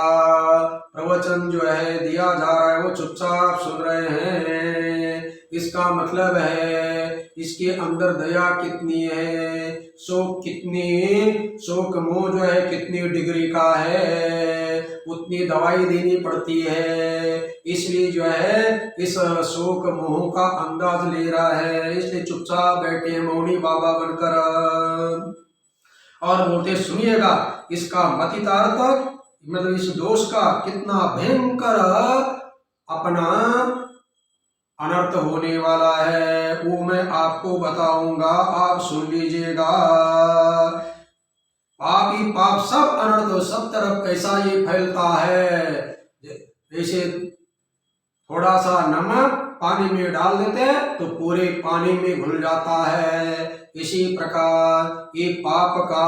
[SPEAKER 2] प्रवचन जो है दिया जा रहा है, वो चुपचाप सुन रहे हैं। इसका मतलब है इसके अंदर दया कितनी है, शोक मोह जो है कितनी डिग्री का है, उतनी दवाई देनी पड़ती है। इसलिए जो है इस शोक मोह का अंदाज ले रहा है, इसलिए चुपचाप बैठे मौनी बाबा बनकर और बोलते सुनिएगा इसका मतितार्थ मतलब इस दोष का कितना भयंकर अपना अनर्थ होने वाला है, वो मैं आपको बताऊंगा, आप सुन लीजिएगा। पाप ही पाप, सब अनर्थ सब तरफ कैसा ये फैलता है। जैसे थोड़ा सा नमक पानी में डाल देते हैं तो पूरे पानी में घुल जाता है। इसी प्रकार ये पाप का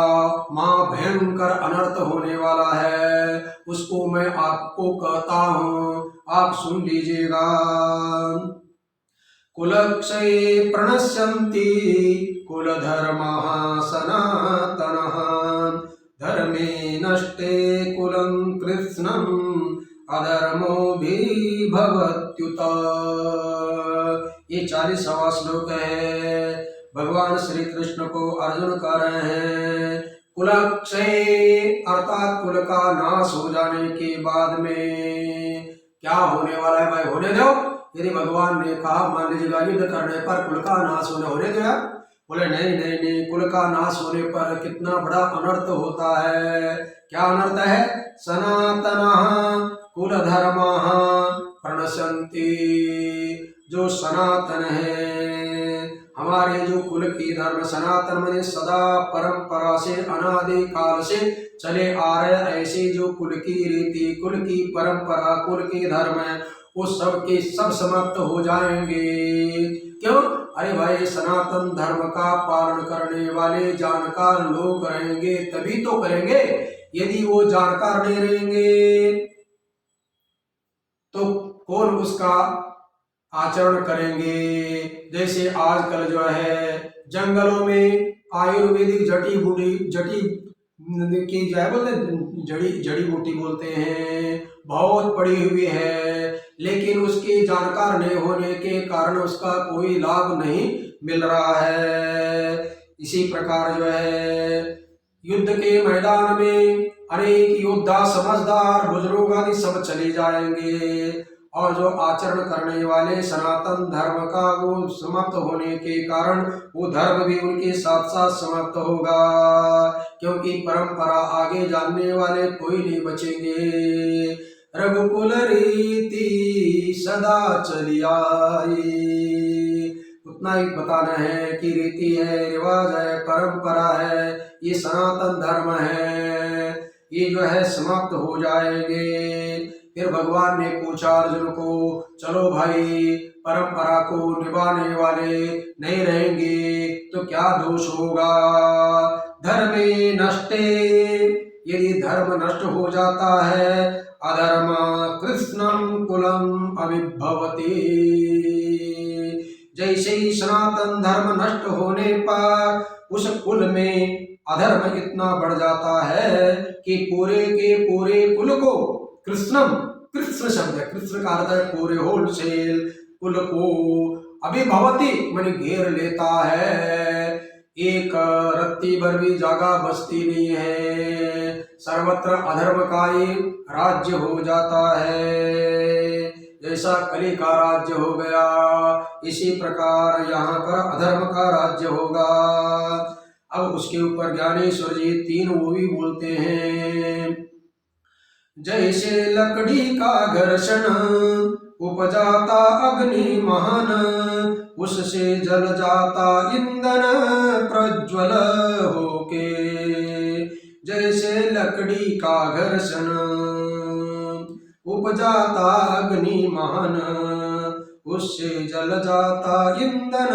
[SPEAKER 2] महाभयंकर अनर्थ होने वाला है, उसको मैं आपको कहता हूँ, आप सुन लीजिएगा। कुलक्षये प्रणश्यन्ति कुलधर्मः सनातनः, धर्मे नष्टे कुलं कृत्स्नम् अधर्मो भी भवत्युत। ये 40वां श्लोक है। भगवान श्री कृष्ण को अर्जुन कह रहे हैं कुलक्षय अर्थात कुल का नाश हो जाने के बाद में क्या होने वाला है भाई, होने दो। यदि भगवान ने कहा मान लीजिएगा युद्ध करने पर कुल का नाश होने दो यार, बोले नहीं नहीं नहीं, कुल का नाश होने पर कितना बड़ा अनर्थ होता है। क्या अनर्थ है? सनातनः कुल धर्मः प्रणश्यन्ति, जो सनातन है हमारे जो कुल की धर्म, सनातन माने सदा परंपरा से अनादि काल से चले आ रहे ऐसे जो कुल की रीति, कुल की परंपरा, कुल के धर्म है, वो सब के सब समाप्त हो जाएंगे। क्यों? अरे भाई, सनातन धर्म का पालन करने वाले जानकार लोग रहेंगे तभी तो करेंगे। यदि वो जानकार नहीं रहेंगे तो कौन उसका आचरण करेंगे? जैसे आजकल जो है जंगलों में आयुर्वेदिक जड़ी बूटी की जो है बोलते जड़ी बूटी बोलते हैं, बहुत पड़ी हुई है, लेकिन उसके जानकार नहीं होने के कारण उसका कोई लाभ नहीं मिल रहा है। इसी प्रकार जो है युद्ध के मैदान में अनेक योद्धा समझदार बुजुर्ग आदि सब चले जाएंगे और जो आचरण करने वाले सनातन धर्म का वो समाप्त होने के कारण वो धर्म भी उनके साथ साथ समाप्त होगा, क्योंकि परंपरा आगे जानने वाले कोई नहीं बचेंगे। रघुकुल रीति सदा चली आई, उतना ही बताना है कि रीति है, रिवाज है, परंपरा है, ये सनातन धर्म है, ये जो है समाप्त हो जाएंगे। फिर भगवान ने पूछा अर्जुन को, चलो भाई, परंपरा को निभाने वाले नहीं रहेंगे तो क्या दोष होगा? धर्मे नष्टे, यदि धर्म नष्ट हो जाता है, अधर्म कृष्णम कुलम अभिभवति, जैसे ही सनातन धर्म नष्ट होने पर उस कुल में अधर्म इतना बढ़ जाता है कि पूरे के पूरे कुल को कृष्णम, कृष्ण शब्द है, कृष्ण का अर्थ है पूरे होलसेल कुल को, अभिभवति मन घेर लेता है, एक रत्ती भर भी जगह बचती नहीं है, सर्वत्र अधर्म का ही राज्य हो जाता है। जैसा कली का राज्य हो गया, इसी प्रकार यहाँ पर अधर्म का राज्य होगा। अब उसके ऊपर ज्ञानेश्वर जी 3 वो भी बोलते हैं, जैसे लकड़ी का घर्षण उपजाता अग्नि महान, उससे जल जाता ईंधन प्रज्वल होके, जैसे लकड़ी का घर्षण उपजाता अग्नि महान, उससे जल जाता ईंधन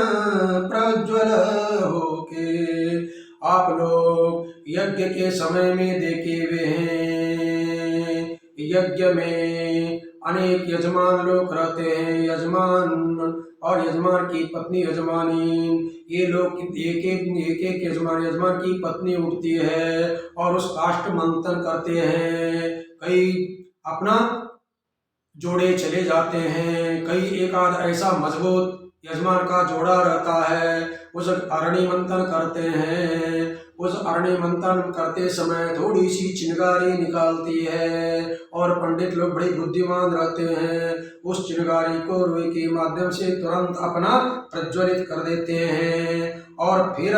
[SPEAKER 2] प्रज्वल होके। आप लोग यज्ञ के समय में देखे हुए हैं, यज्ञ में अनेक यजमान लोग रहते हैं, यजमान और यजमान की पत्नी यजमानी, ये लोग एक एक यजमान की पत्नी उठती है और उस काष्ठ मंथन करते हैं, कई अपना जोड़े चले जाते हैं, कई एक आध ऐसा मजबूत यजमान का जोड़ा रहता है, उस अरणि मंथन करते हैं। उस अरणि मंथन करते समय थोड़ी सी चिंगारी निकालती है और पंडित लोग बड़े बुद्धिमान रहते हैं, उस चिंगारी को रुई के माध्यम से तुरंत अपना प्रज्वलित कर देते हैं और फिर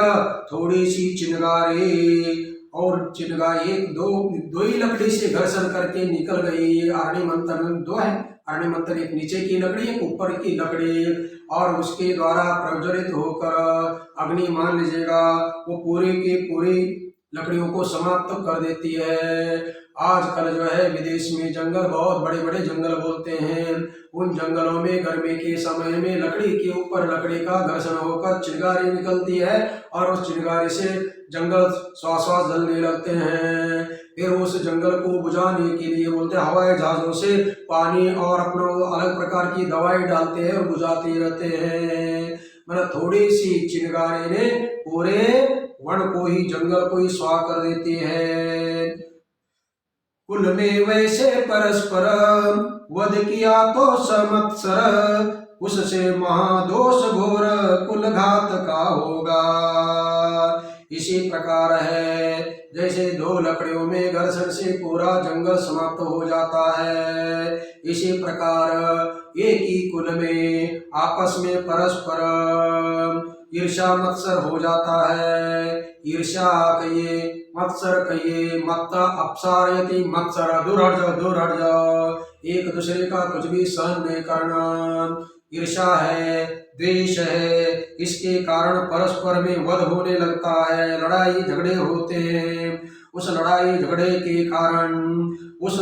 [SPEAKER 2] थोड़ी सी चिंगारी और चिंगारी दो ही लकड़ी से घर्षण करके निकल गई। ये अरणि मंथन 2 है, अरणि मंथन एक नीचे की लकड़ी एक ऊपर की लकड़ी, और उसके द्वारा प्रज्वलित होकर अग्नि मान लीजिएगा वो पूरे के पूरी लकड़ियों को समाप्त कर देती है। आजकल जो है विदेश में जंगल, बहुत बड़े बड़े जंगल बोलते हैं, उन जंगलों में गर्मी के समय में लकड़ी के ऊपर लकड़ी का घर्षण होकर चिंगारी निकलती है और उस चिंगारी से जंगल श्वास जलने लगते हैं। फिर उस जंगल को बुझाने के लिए बोलते हैं हवाई जहाजों से पानी और अपना अलग प्रकार की दवाई डालते हैं और बुझाते रहते हैं। मतलब थोड़ी सी चिंगारी ने पूरे वन को ही, जंगल को ही स्वाह कर देती है। कुल में वैसे परस्पर वध किया तो संवत्सर, उससे महादोष घोर कुल घात का होगा। इसी प्रकार है जैसे 2 लकड़ियों में घर्षण से पूरा जंगल समाप्त हो जाता है, इसी प्रकार एक ही कुल में आपस में परस्पर ईर्ष्या मत्सर हो जाता है। ईर्ष्या कहिए, मत्सर कहिए, मत्त अपसारयति मत्सर, दूर हट जाओ, एक दूसरे का कुछ भी सहन नहीं करना। ईर्ष्या है, द्वेष है, इसके कारण परस्पर में वध होने लगता है, लड़ाई झगड़े होते हैं। उस लड़ाई झगड़े के कारण उस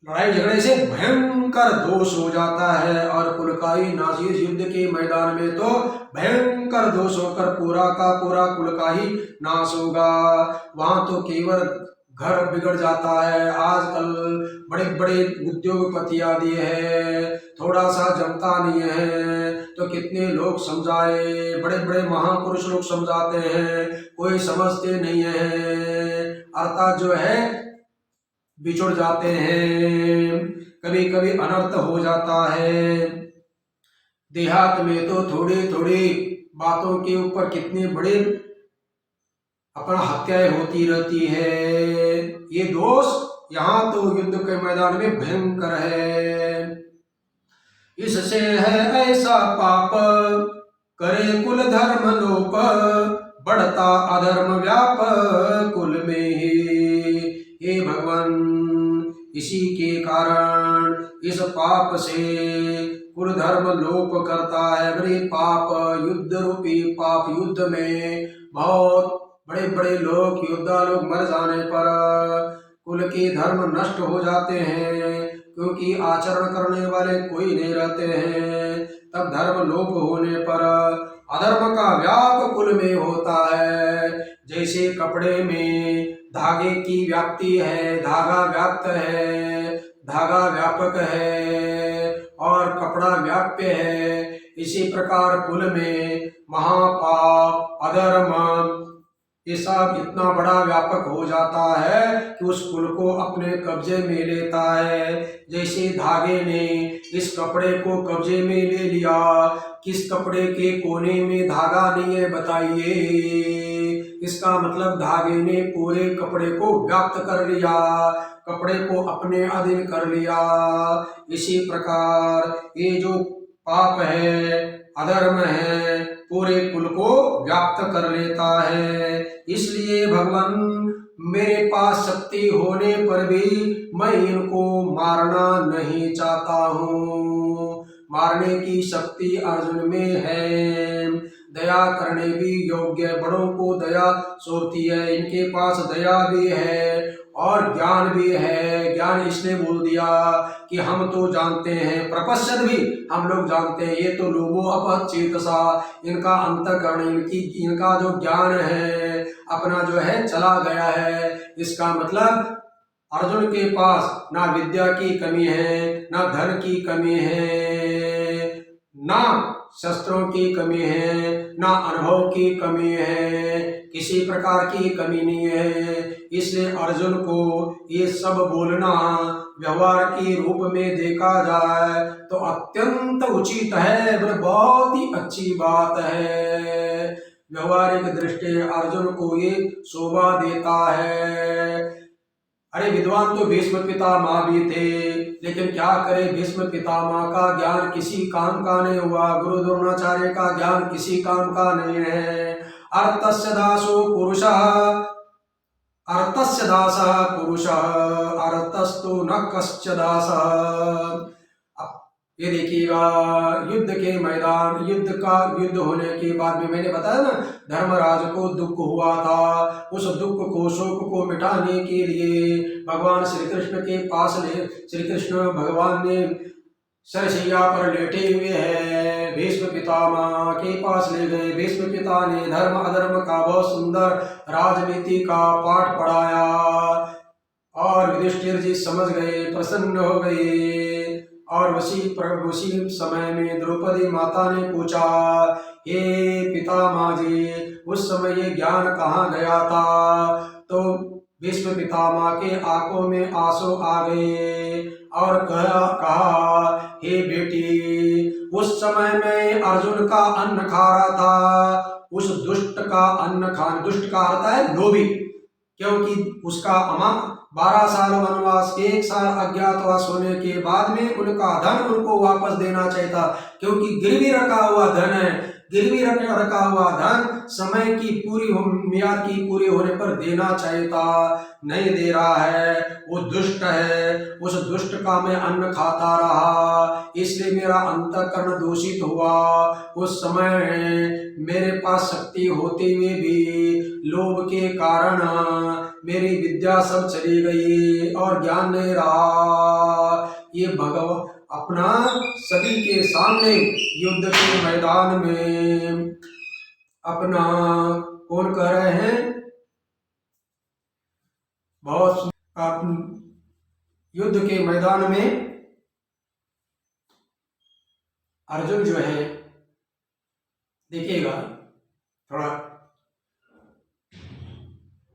[SPEAKER 2] लड़ाई झगड़े से भयंकर दोष हो जाता है। और कुल का ही नाश, युद्ध के मैदान में तो भयंकर दोष होकर पूरा का पूरा कुल का ही नाश होगा। वहां तो केवल घर बिगड़ जाता है। आजकल बड़े बड़े उद्योगपति आदि है, थोड़ा सा जमता नहीं है तो कितने लोग समझाए, बड़े बड़े महापुरुष लोग समझाते हैं, कोई समझते नहीं है। अर्थात जो है बिछुड़ जाते हैं, कभी कभी अनर्थ हो जाता है। देहात में तो थोड़ी थोड़ी बातों के ऊपर कितने बड़े अपना हत्याएं होती रहती है। ये दोष यहाँ तो युद्ध के मैदान में भयंकर है। इससे है ऐसा पाप, करे कुल धर्म लोप, बढ़ता अधर्म व्याप कुल में ही। हे भगवान, इसी के कारण इस पाप से कुल धर्म लोप करता है। बड़े पाप, युद्ध रूपी पाप, युद्ध में बहुत बड़े बड़े लोग, योद्धा लोग मर जाने पर कुल के धर्म नष्ट हो जाते हैं, क्योंकि आचरण करने वाले कोई नहीं रहते हैं। तब धर्म लोप होने पर अधर्म का व्याप कुल में होता है। जैसे कपड़े में धागे की व्याप्ति है, धागा व्याप्त है, धागा व्यापक है और कपड़ा व्याप्य है, इसी प्रकार कुल में महापाप, अधर्म, ये सब इतना बड़ा व्यापक हो जाता है कि उस कुल को अपने कब्जे में लेता है। जैसे धागे ने इस कपड़े को कब्जे में ले लिया, किस कपड़े के कोने में धागा नहीं है बताइए। इसका मतलब धागे ने पूरे कपड़े को व्याप्त कर लिया, कपड़े को अपने अधीन कर लिया। इसी प्रकार ये जो पाप है, अधर्म है, पूरे कुल को व्याप्त कर लेता है। इसलिए भगवान, मेरे पास शक्ति होने पर भी मैं इनको मारना नहीं चाहता हूँ। मारने की शक्ति अर्जुन में है, दया करने भी योग्य, बड़ों को दया सोती है, इनके पास दया भी है और ज्ञान भी है। ज्ञान इसने बोल दिया कि हम तो जानते हैं, प्रपश्यत भी हम लोग जानते हैं, ये तो लोगों अपहत चेतसा, इनका अंतःकरण, इनका जो ज्ञान है अपना जो है चला गया है। इसका मतलब अर्जुन के पास ना विद्या की कमी है, ना धन की कमी है, ना शस्त्रों की कमी है, ना अनुभव की कमी है, किसी प्रकार की कमी नहीं है। इसलिए अर्जुन को ये सब बोलना व्यवहार के रूप में देखा जाए तो अत्यंत उचित है, बहुत ही अच्छी बात है। व्यवहारिक दृष्टि अर्जुन को ये शोभा देता है। अरे विद्वान तो भीष्म पितामह भी थे, लेकिन क्या करे, भीष्म पितामह का ज्ञान किसी काम का नहीं हुआ, गुरु द्रोणाचार्य का ज्ञान किसी काम का नहीं है। अर्थस्य दासो पुरुषः, अर्थस्य दासः पुरुषः, अर्थस्तु न कश्च दासः। ये देखिएगा, युद्ध के मैदान, युद्ध होने के बाद में मैंने बताया ना, धर्मराज को दुख हुआ था। उस दुख को, शोक को मिटाने के लिए भगवान श्री कृष्ण के पास श्री कृष्ण भगवान ने सरसैया पर लेटे हुए हैं, भीष्म पितामह के पास ले गए। भीष्म पिता ने धर्म अधर्म का बहुत सुंदर राजनीति का पाठ पढ़ाया और युधिष्ठिर जी समझ गए, प्रसन्न हो गए। और उसी समय में द्रौपदी माता ने पूछा, हे पितामह जी, उस समय ये ज्ञान कहाँ गया था? तो भीष्म पितामह के आंखों में आंसू आ गए और कहा, हे बेटी, उस समय में अर्जुन का अन्न खा रहा था, उस दुष्ट का अन्न खान, दुष्ट का अर्थ है लोभी, क्योंकि उसका 12 साल वनवास, 1 साल अज्ञातवास होने के बाद में उनका धन उनको वापस देना चाहिए था, क्योंकि गिरवी रखा हुआ धन है। गिरवी रखा हुआ धन समय की पूरी मियाद की पूरी होने पर देना चाहिए था, नहीं दे रहा है, वो दुष्ट है। उस दुष्ट का मैं अन्न खाता रहा, इसलिए मेरा अंतःकरण दूषित हुआ। उस समय मेरे पास शक्ति होते हुए भी लोभ के कारण मेरी विद्या सब चली गई और ज्ञान नहीं रहा। ये भगवान अपना सभी के सामने युद्ध के मैदान में अपना कौन कह रहे हैं, बहुत आप युद्ध के मैदान में अर्जुन जो है, देखिएगा थोड़ा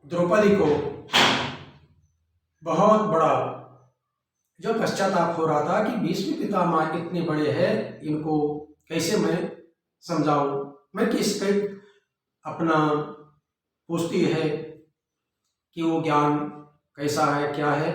[SPEAKER 2] द्रौपदी को बहुत बड़ा जो पश्चाताप हो रहा था कि भीष्म पितामह इतने बड़े हैं, इनको कैसे मैं समझाऊं, मैं किस पे अपना पूछती है कि वो ज्ञान कैसा है, क्या है।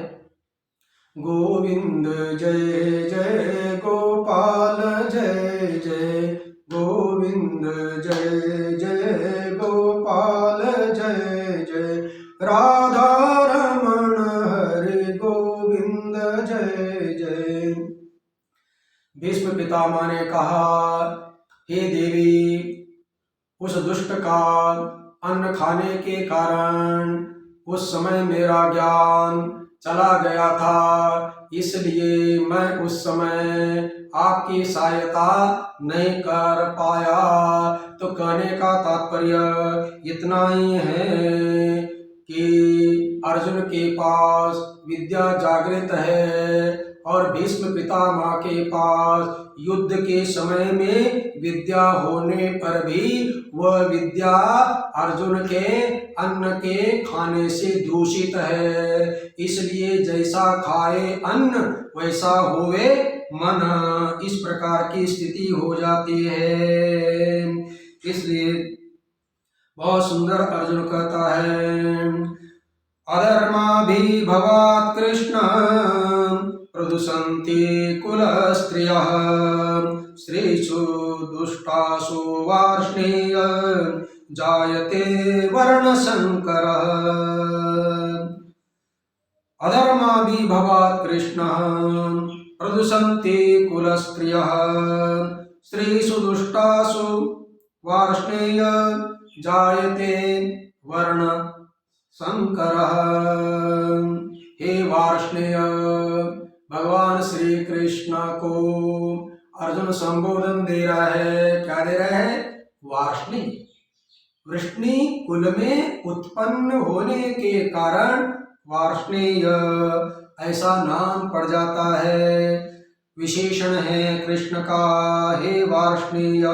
[SPEAKER 2] गोविंद जय जय गोपाल जय जय, गोविंद जय जय गोपाल जय जय, राधा रमण हरि गोविंद जय जय। भीष्म पितामह ने कहा, हे देवी, उस दुष्ट का अन्न खाने के कारण उस समय मेरा ज्ञान चला गया था, इसलिए मैं उस समय आपकी सहायता नहीं कर पाया। तो कहने का तात्पर्य इतना ही है कि अर्जुन के पास विद्या जागृत है और भीष्म पितामह के पास युद्ध के समय में विद्या होने पर भी वह विद्या अर्जुन के अन्न के खाने से दूषित है। इसलिए जैसा खाए अन्न वैसा होवे मन, इस प्रकार की स्थिति हो जाती है। इसलिए बहुत सुंदर अर्जुन कहता है, अधर्माभिभवात् कृष्ण प्रदुषन्ति कुलस्त्रियः, स्त्रीषु दुष्टासु वार्ष्णेय जायते वर्णशंकरः। अधर्माभिभवात् कृष्ण प्रदुषन्ति कुलस्त्रियः, स्त्रीषु दुष्टासु वार्ष्णेय जायते वर्ण शंकरः। हे वार्ष्णेय, भगवान श्री कृष्ण को अर्जुन संबोधन दे रहा है, क्या दे रहा है, वार्ष्णी, वृष्णि कुल में उत्पन्न होने के कारण वार्ष्णेय ऐसा नाम पड़ जाता है, विशेषण है कृष्ण का। हे वार्ष्णेय,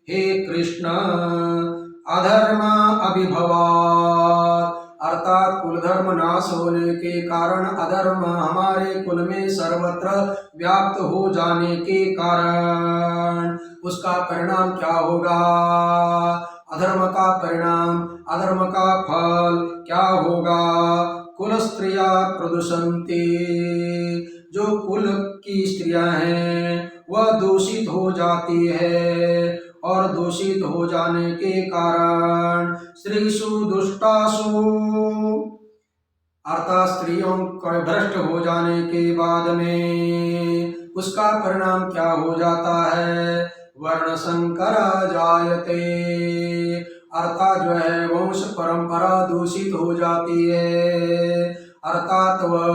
[SPEAKER 2] हे कृष्ण, अधर्म अभिभवात्, अर्थात कुल धर्म नाश होने के कारण, अधर्म हमारे कुल में सर्वत्र व्याप्त हो जाने के कारण उसका परिणाम क्या होगा, अधर्म का परिणाम, अधर्म का फल क्या होगा, कुल स्त्रिया प्रदुषन्ति, जो कुल की स्त्रियां हैं वह दूषित हो जाती है और दूषित हो जाने के कारण स्त्रीषु दुष्टासु, अर्थात स्त्रियों का भ्रष्ट हो जाने के बाद में उसका परिणाम क्या हो जाता है, वर्ण संकर जायते, अर्थात जो है वंश परंपरा दूषित हो जाती है। अर्थात वह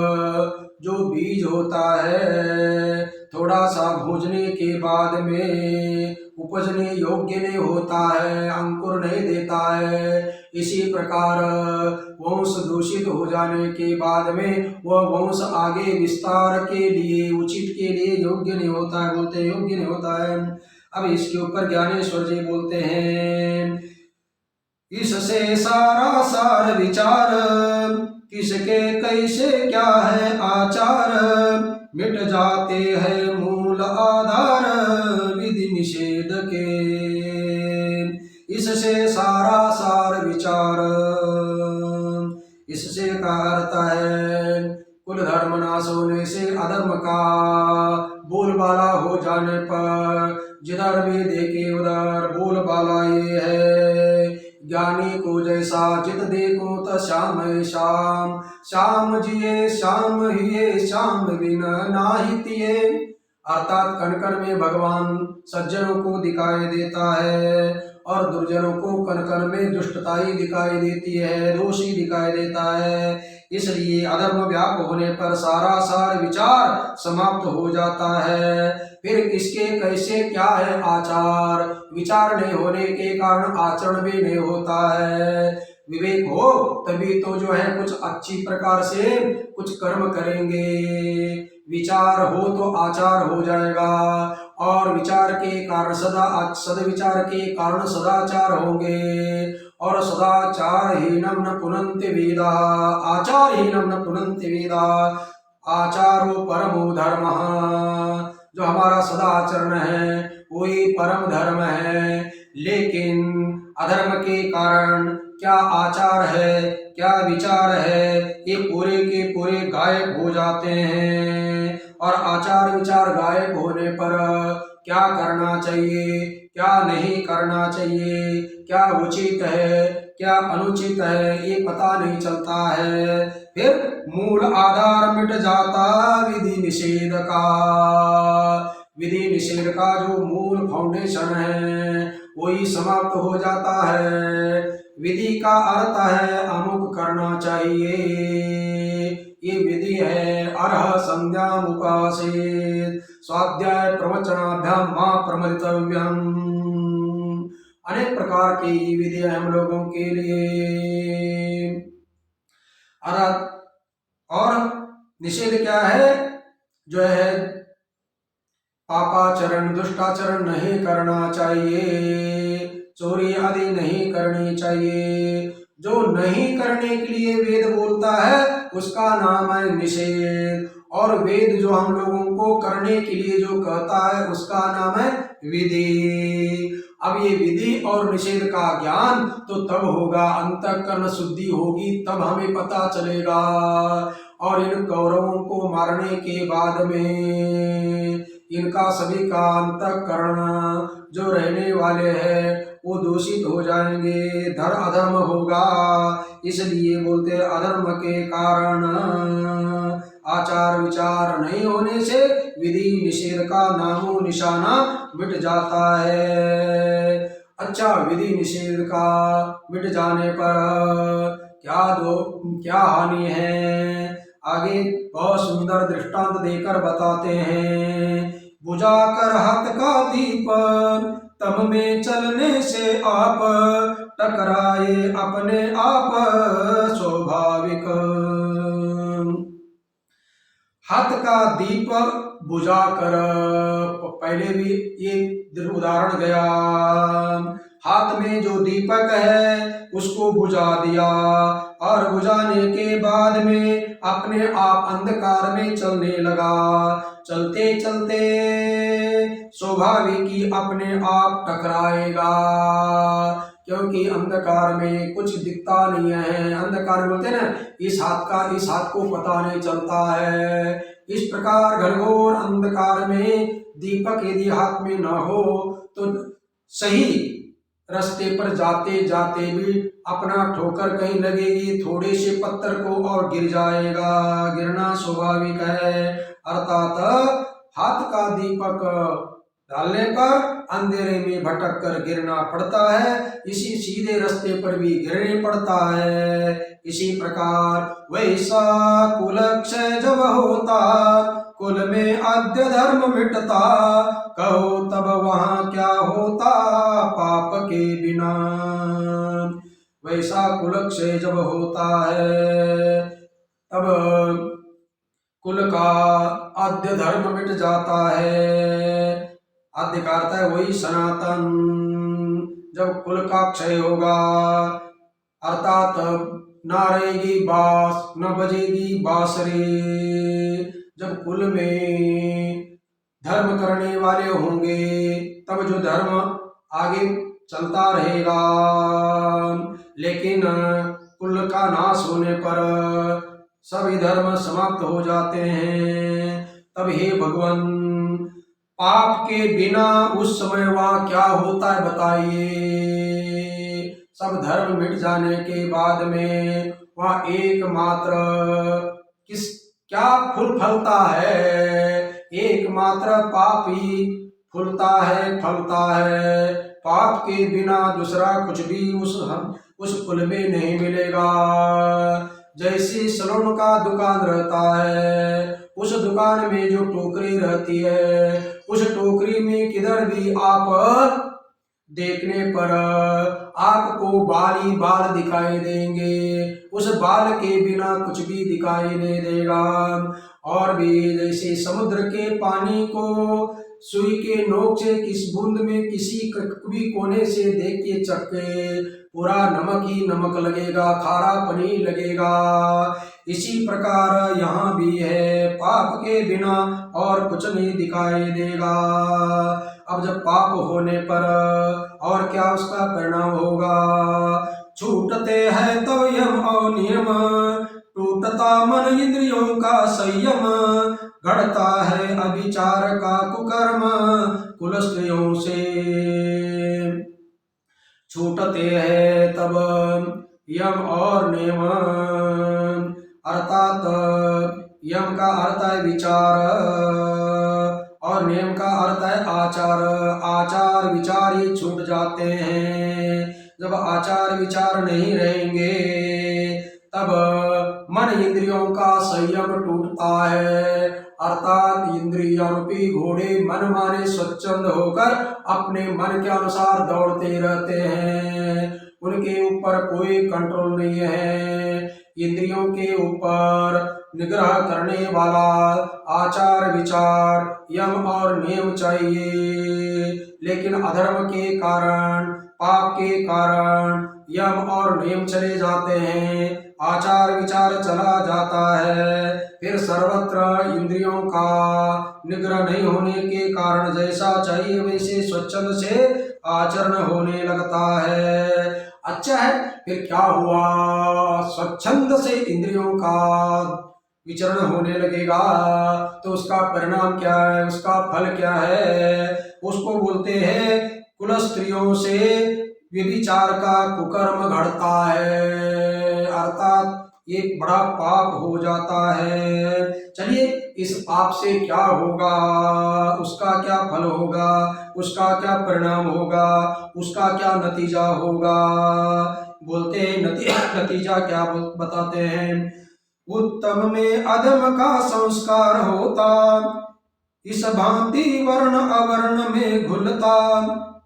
[SPEAKER 2] जो बीज होता है थोड़ा सा भूजने के बाद में उपजने योग्य नहीं होता है, अंकुर नहीं देता है। इसी प्रकार वंश दूषित हो जाने के बाद में वह वंश आगे विस्तार के लिए, उचित के लिए योग्य नहीं होता है, बोलते योग्य नहीं होता है। अब इसके ऊपर ज्ञानेश्वर जी बोलते हैं, इससे सारा सार विचार, किसके कैसे क्या है आचार, मिट जाते हैं मूल आधार विधि निषेध के। इससे सारा सार विचार, इससे का अर्थ है कुल धर्म नाश होने से, अधर्म का बोलबाला हो जाने पर, जिधर भी देखे उधर बोल बाला ये है। ज्ञानी को जैसा जित देखो त श्याम है श्याम, श्याम जिये श्याम हिये श्याम बिन नाहि तिये। अर्थात कण कण में भगवान सज्जनों को दिखाई देता है और दुर्जनों को कण कण में दुष्टता ही दिखाई देती है, दोषी दिखाई देता है। इसलिए अधर्म व्याप होने पर सारा सार विचार समाप्त हो जाता है। फिर किसके कैसे क्या है आचार, विचार नहीं होने के कारण आचरण भी नहीं होता है। विवेक हो तभी तो जो है कुछ अच्छी प्रकार से कुछ कर्म करेंगे, विचार हो तो आचार हो जाएगा और विचार के कारण सदविचार के कारण सदाचार होंगे और सदाचार हीनम न पुनन्ति वेदा, आचार हीनम न पुनन्ति वेदा, आचारो परमो धर्मः। जो हमारा सदाचरण है वही परम धर्म है। लेकिन अधर्म के कारण क्या आचार है क्या विचार है ये पूरे के पूरे गायब हो जाते हैं। और आचार विचार गायब होने पर क्या करना चाहिए क्या नहीं करना चाहिए, क्या उचित है क्या अनुचित है ये पता नहीं चलता है। फिर मूल आधार मिट जाता विधि निषेध का। विधि निषेध का जो मूल फाउंडेशन है वही समाप्त हो जाता है। विधि का अर्थ है अमुक करना चाहिए, ये विधि है अर्ह संध्या उपासेत स्वाध्याय प्रवचनाभ्याम मां प्रमदितव्यम। अनेक प्रकार की विधियां हम लोगों के लिए। और निषेध क्या है, जो है पापाचरण दुष्टाचरण नहीं करना चाहिए, चोरी आदि नहीं करनी चाहिए। जो नहीं करने के लिए वेद बोलता है उसका नाम है निषेध, और वेद जो हम लोगों को करने के लिए जो कहता है उसका नाम है विधि। अब ये विधि और निषेध का ज्ञान तो तब होगा, अंतःकरण शुद्धि होगी तब हमें पता चलेगा। और इन कौरवों को मारने के बाद में इनका सभी का अंतःकरण जो रहने वाले हैं वो दूषित हो जाएंगे, धर अधर्म होगा। इसलिए बोलते अधर्म के कारण आचार विचार नहीं होने से विधि निषेध का नामो निशाना मिट जाता है। अच्छा, विधि निषेध का मिट जाने पर क्या हानि है, आगे बहुत सुंदर दृष्टांत देकर बताते हैं। बुझा कर हाथ का दीप तब में चलने से आप टकराए अपने आप स्वाभाविक। हाथ का दीप बुझा कर, पहले भी ये उदाहरण गया, हाथ में जो दीपक है उसको बुझा दिया और बुझाने के बाद में अपने आप अंधकार में चलने लगा। चलते चलते स्वाभाविक ही अपने आप टकराएगा, क्योंकि अंधकार में कुछ दिखता नहीं है। अंधकार बोलते हैं ना, इस हाथ को पता नहीं चलता है। इस प्रकार घनघोर अंधकार में दीपक यदि हाथ में न हो तो सही रास्ते पर जाते जाते भी अपना ठोकर कहीं लगेगी, थोड़े से पत्थर को और गिर जाएगा, गिरना स्वाभाविक है। अर्थात हाथ का दीपक डालने पर अंधेरे में भटक कर गिरना पड़ता है, इसी सीधे रास्ते पर भी गिरने पड़ता है। इसी प्रकार वैसा कुलक्षय जब होता, कुल में आद्य धर्म मिटता, कहो तब वहाँ क्या होता पाप के बिना। वैसा कुलक्षय जब होता है तब कुल का आद्य धर्म मिट जाता है। आद्य का अर्थ है वही सनातन। जब कुल का क्षय होगा अर्थात न रहेगी बांस न बजेगी बांसुरी। जब कुल में धर्म करने वाले होंगे तब जो धर्म आगे चलता रहेगा, लेकिन कुल का नाश होने पर सभी धर्म समाप्त हो जाते हैं। तब हे भगवान पाप के बिना उस समय वहाँ क्या होता है बताइए। सब धर्म मिट जाने के बाद में वहाँ एकमात्र किस क्या फूल फलता है? एकमात्र पाप ही फूलता है, फलता है। पाप के बिना दूसरा कुछ भी उस फूल में नहीं मिलेगा। जैसे सलोन का दुकान रहता है, उस दुकान में जो टोकरी रहती है, उस टोकरी में किधर भी आप देखने पर आपको बाल ही बाल दिखाई देंगे, उस बाल के बिना कुछ भी दिखाई नहीं देगा। और भी जैसे समुद्र के पानी को सुई के नोक से किस बूंद में किसी भी कोने से देख के चखे पूरा नमक ही नमक लगेगा, खारा पानी लगेगा। इसी प्रकार यहाँ भी है, पाप के बिना और कुछ नहीं दिखाई देगा। अब जब पाप होने पर और क्या उसका परिणाम होगा? छूटते हैं तब यम और नियम, टूटता मन इंद्रियों का संयम, घड़ता है अभिचार का कुकर्म कुल स्त्रियों से। छूटते हैं तब यम और नियम, अर्थात यम का अर्थ है विचार और नियम का अर्थ है आचार। आचार विचार ही छूट जाते हैं। जब आचार विचार नहीं रहेंगे तब मन इंद्रियों का संयम टूटता है, अर्थात इंद्रिय रूपी घोड़े मन माने स्वच्छंद होकर अपने मन के अनुसार दौड़ते रहते हैं। उनके ऊपर कोई कंट्रोल नहीं है। इंद्रियों के ऊपर निग्रह करने वाला आचार विचार यम और नियम चाहिए, लेकिन अधर्म के कारण पाप के कारण यम और नियम चले जाते हैं, आचार विचार चला जाता है। फिर सर्वत्र इंद्रियों का निग्रह नहीं होने के कारण जैसा चाहिए वैसे स्वच्छंद से आचरण होने लगता है। अच्छा है, फिर क्या हुआ? स्वच्छंद से इंद्रियों का विचरण होने लगेगा तो उसका परिणाम क्या है, उसका फल क्या है? उसको बोलते हैं कुल स्त्रियों से व्यभिचार का कुकर्म घड़ता है, अर्थात एक बड़ा पाप हो जाता है। चलिए, इस पाप से क्या होगा, उसका क्या फल होगा, उसका क्या परिणाम होगा, उसका क्या नतीजा होगा? बोलते हैं नतीजा क्या बताते हैं? उत्तम में अधम का संस्कार होता, इस भांति वर्ण अवर्ण में घुलता,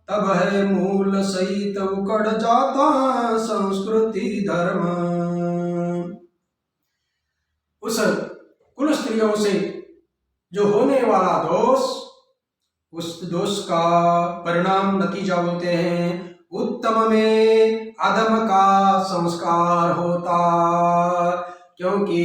[SPEAKER 2] तब है मूल सहित उकड़ जाता संस्कृति धर्म। उस कुल स्त्रियों से जो होने वाला दोष, उस दोष का परिणाम नतीजा बोलते हैं उत्तम में अधम का संस्कार होता। क्योंकि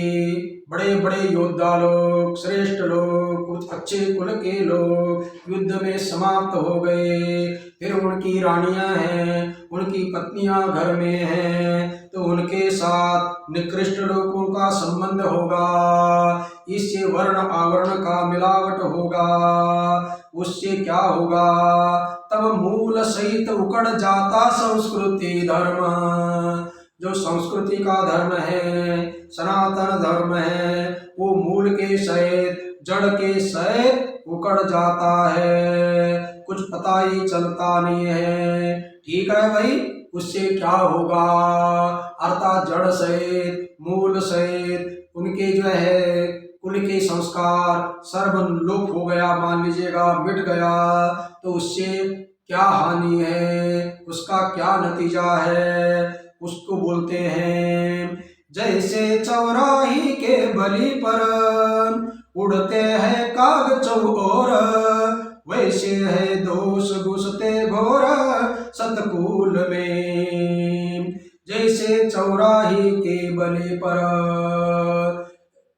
[SPEAKER 2] बड़े बड़े योद्धा लोग, श्रेष्ठ लोग, कुछ अच्छे कुल के लोग युद्ध में समाप्त हो गए, फिर उनकी रानियां हैं, उनकी पत्नियां घर में हैं, तो उनके साथ निकृष्ट लोगों का संबंध होगा, इससे वर्ण आवरण का मिलावट होगा। उससे क्या होगा? तब मूल सहित उकड़ जाता संस्कृति धर्म। जो संस्कृति का धर्म है, सनातन धर्म है, वो मूल के सहित, जड़ के सहित उकड़ जाता है, कुछ पता ही चलता नहीं है। ठीक है भाई, उससे क्या होगा? अर्थात जड़ सहित, मूल सहित उनके जो है कुल के संस्कार सर्वलोप हो गया, मान लीजिएगा मिट गया, तो उससे क्या हानि है, उसका क्या नतीजा है? उसको बोलते हैं जैसे चौराही के बलि पर उड़ते हैं काग चौओर, वैसे है दोष घुसते घोर सतकुल में। जैसे चौराही के बलि पर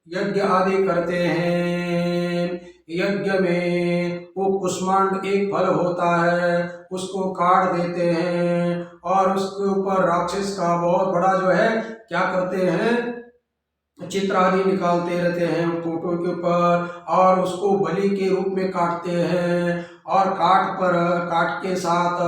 [SPEAKER 2] यज्ञ आदि करते हैं, यज्ञ में वो कुष्मांड एक फल होता है, उसको काट देते हैं और उसके ऊपर राक्षस का बहुत बड़ा जो है क्या करते हैं, चित्र आदि निकालते रहते हैं फोटो के ऊपर और उसको बलि के रूप में काटते हैं। और काट के साथ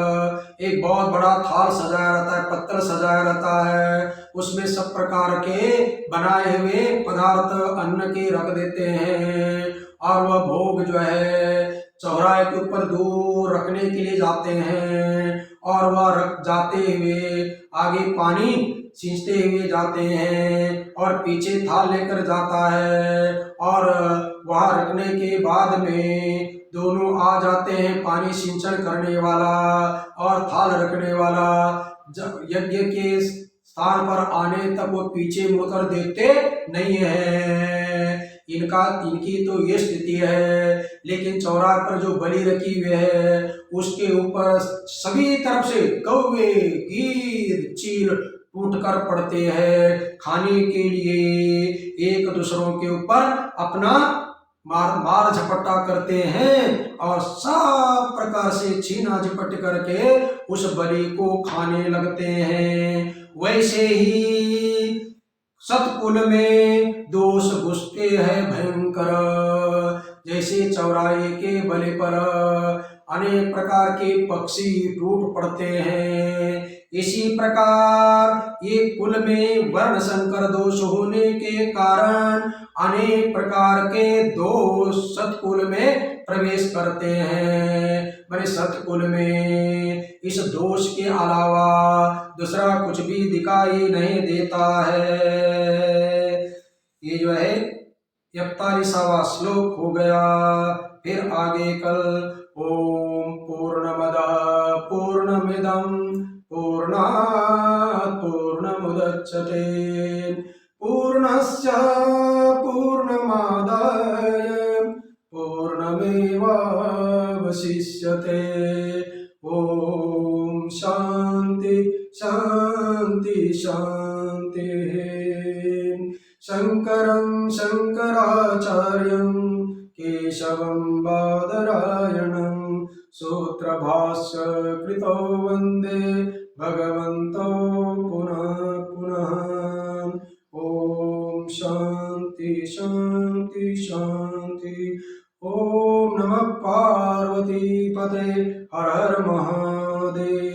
[SPEAKER 2] एक बहुत बड़ा थाल सजाया रहता है, पत्तल सजाया रहता है, उसमें सब प्रकार के बनाए हुए पदार्थ अन्न के रख देते हैं। और वह भोग जो है चौराहे के ऊपर दूर रखने के लिए जाते हैं और वह रख जाते हुए आगे पानी सींचते हुए जाते हैं और पीछे थाल लेकर जाता है और वहां रखने के बाद में दोनों आ जाते हैं, पानी सिंचन करने वाला और थाल रखने वाला। जब यज्ञ के स्थान पर आने तक वो पीछे मुड़कर देखते नहीं है। इनकी तो ये स्थिति है। लेकिन चौराहे पर जो बलि रखी हुई है उसके ऊपर सभी तरफ से कौवे, गिद्ध, चील टूट कर पड़ते हैं खाने के लिए, एक दूसरों के ऊपर अपना मार झपट्टा करते हैं और सब प्रकार से छीना झपट करके उस बलि को खाने लगते हैं। वैसे ही सतकुल में दोष घुसते हैं भयंकर। जैसे चौराहे के बलि पर अनेक प्रकार के पक्षी टूट पड़ते हैं, इसी प्रकार ये कुल में वर्ण संकर दोष होने के कारण अनेक प्रकार के दोष सतकुल में प्रवेश करते हैं। मैंने सतकुल में इस दोष के अलावा दूसरा कुछ भी दिखाई नहीं देता है। ये जो है 41वां श्लोक हो गया। फिर आगे कल ओम पूर्णमदः पूर्णमिदं पूर्णात् पूर्णमुदच्यते पूर्णस्य पूर्णमादाय पूर्णमेवावशिष्यते। ओम शांति शांति शांति। शंकरं शंकराचार्यं केशवं बादरायणं सूत्रभाष्य कृतो वन्दे भगवन्तो पुनः पुनः। ओम शांति शांति शांति। ओम नमः पार्वती पते हर हर महादेव।